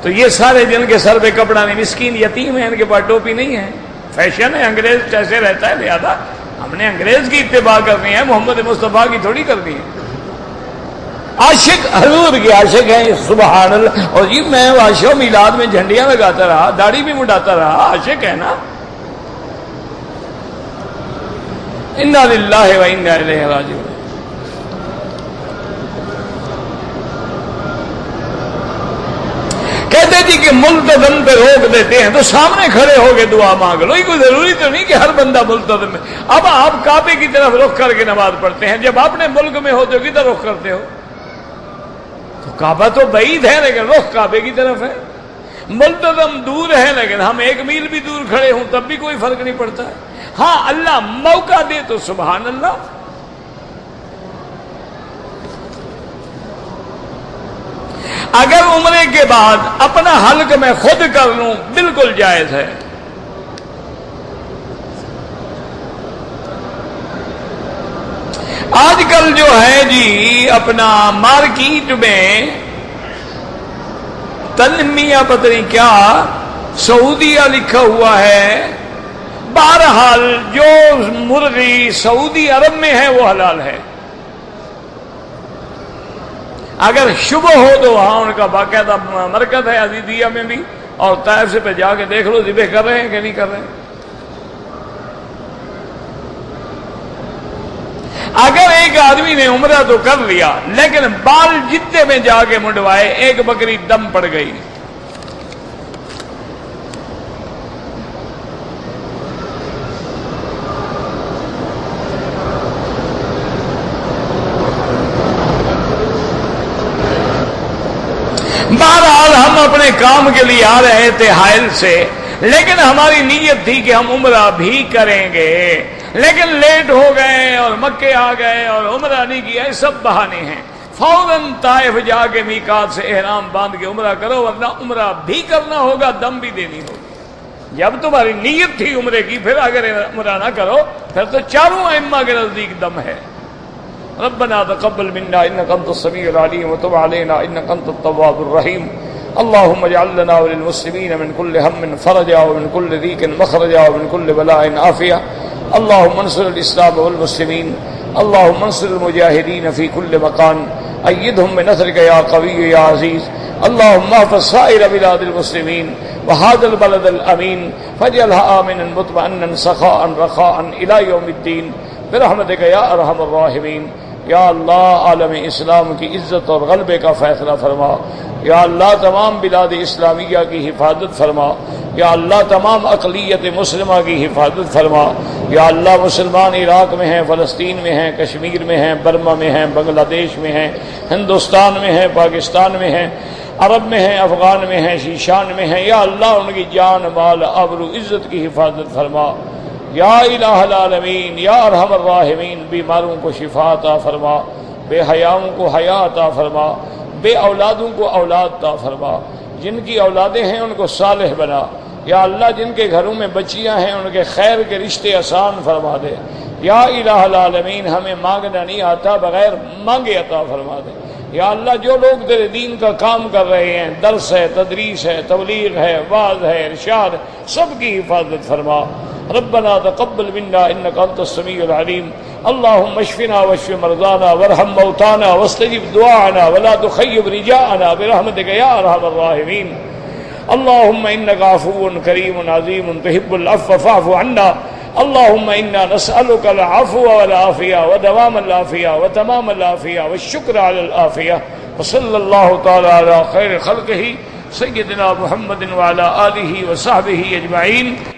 تو یہ سارے جن کے سر پہ کپڑا نہیں، مسکین یتیم ہیں، ان کے پاس ٹوپی نہیں ہے، فیشن ہے، انگریز جیسے رہتا ہے، لہذا ہم نے انگریز کی اتباع کرنی ہے، محمد مصطفیٰ کی تھوڑی کرنی ہے۔ عاشق حضور کے عاشق ہیں، سبحان اللہ۔ اور جی میں عاشق میلاد میں جھنڈیاں لگاتا رہا، داڑھی بھی مڈاتا رہا، عاشق ہے نا۔ انا للہ و انا الیہ راجعون۔ کہتے جی کہ ملتزم پہ روک دیتے ہیں تو سامنے کھڑے ہو کے دعا مانگ لو، یہ کوئی ضروری تو نہیں کہ ہر بندہ ملتزم ہے۔ اب آپ کعبے کی طرف رخ کر کے نماز پڑھتے ہیں، جب اپنے ملک میں ہو تو کدھر رخ کرتے ہو؟ تو کعبہ تو بعید ہے لیکن رخ کعبے کی طرف ہے۔ ملتزم دور ہے لیکن ہم 1 میل بھی دور کھڑے ہوں تب بھی کوئی فرق نہیں پڑتا ہے۔ ہاں اللہ موقع دے تو سبحان اللہ۔ اگر عمرے کے بعد اپنا حلق میں خود کر لوں بالکل جائز ہے. آج کل جو ہے جی اپنا مارکیٹ میں تنمیہ پتہ نہیں کیا سعودیہ لکھا ہوا ہے. بہرحال جو مرغی سعودی عرب میں ہے وہ حلال ہے. اگر شبہ ہو تو وہاں ان کا باقاعدہ مرکز ہے عزیزیہ میں بھی، اور طائف سے پہ جا کے دیکھ لو ذبح کر رہے ہیں کہ نہیں کر رہے ہیں. اگر ایک آدمی نے عمرہ تو کر لیا لیکن بال جدے میں جا کے منڈوائے، ایک بکری دم پڑ گئی، بہرحال ہم اپنے کام کے لیے آ رہے تھے حائل سے، لیکن ہماری نیت تھی کہ ہم عمرہ بھی کریں گے، لیکن لیٹ ہو گئے اور مکے آ گئے اور عمرہ نہیں کیا. سب بہانے ہیں. فوراً طائف جا کے میقات سے احرام باندھ کے عمرہ کرو، ورنہ عمرہ بھی کرنا ہوگا، دم بھی دینی ہوگی. جب تمہاری نیت تھی عمرے کی، پھر اگر عمرہ نہ کرو پھر تو چاروں ائمہ کے نزدیک دم ہے. ربنا تقبل منا انك انت السميع العليم وتب علينا انك انت التواب الرحيم. اللهم اجعل لنا وللمسلمين من كل هم فرجا ومن كل ضيق مخرجا ومن كل بلاء عافية. اللهم انصر الاسلام والمسلمين. اللهم انصر المجاهدين في كل مكان. ايدهم بنصرك يا قوي يا عزيز. اللهم احفظ سائر بلاد المسلمين وهذا البلد الامين فاجعلها امنا مطمئنا سخاء رخاء الى يوم الدين برحمتك يا ارحم الراحمين. یا اللہ عالم اسلام کی عزت اور غلبے کا فیصلہ فرما. یا اللہ تمام بلاد اسلامیہ کی حفاظت فرما. یا اللہ تمام اقلیت مسلمہ کی حفاظت فرما. یا اللہ مسلمان عراق میں ہیں، فلسطین میں ہیں، کشمیر میں ہیں، برما میں ہیں، بنگلہ دیش میں ہیں، ہندوستان میں ہیں، پاکستان میں ہیں، عرب میں ہیں، افغان میں ہیں، شیشان میں ہیں. یا اللہ ان کی جان مال آبرو عزت کی حفاظت فرما. یا الہ العالمین یا ارحم الراحمین، بیماروں کو شفا عطا فرما، بے حیاؤں کو حیا عطا فرما، بے اولادوں کو اولاد عطا فرما، جن کی اولادیں ہیں ان کو صالح بنا. یا اللہ جن کے گھروں میں بچیاں ہیں ان کے خیر کے رشتے آسان فرما دے. یا الہ العالمین ہمیں مانگنا نہیں آتا، بغیر مانگے عطا فرما دے. یا اللہ جو لوگ تیرے دین کا کام کر رہے ہیں، درس ہے، تدریس ہے، تبلیغ ہے، وعظ ہے، ارشاد، سب کی حفاظت فرما. ربنا تقبل منا انك انت السميع العليم. اللهم اشفنا واشف مرضانا وارحم موتانا واستجب دعاءنا ولا تخيب رجاءنا برحمتك يا ارحم الراحمين. اللهم انك عفو كريم عظيم تحب العفو فاعف عنا. اللهم انا نسالك العفو والعافيه ودوام العافيه وتمام العافيه والشكر على العافيه. وصلى الله تعالى على خير خلقه سيدنا محمد وعلى اله وصحبه اجمعين.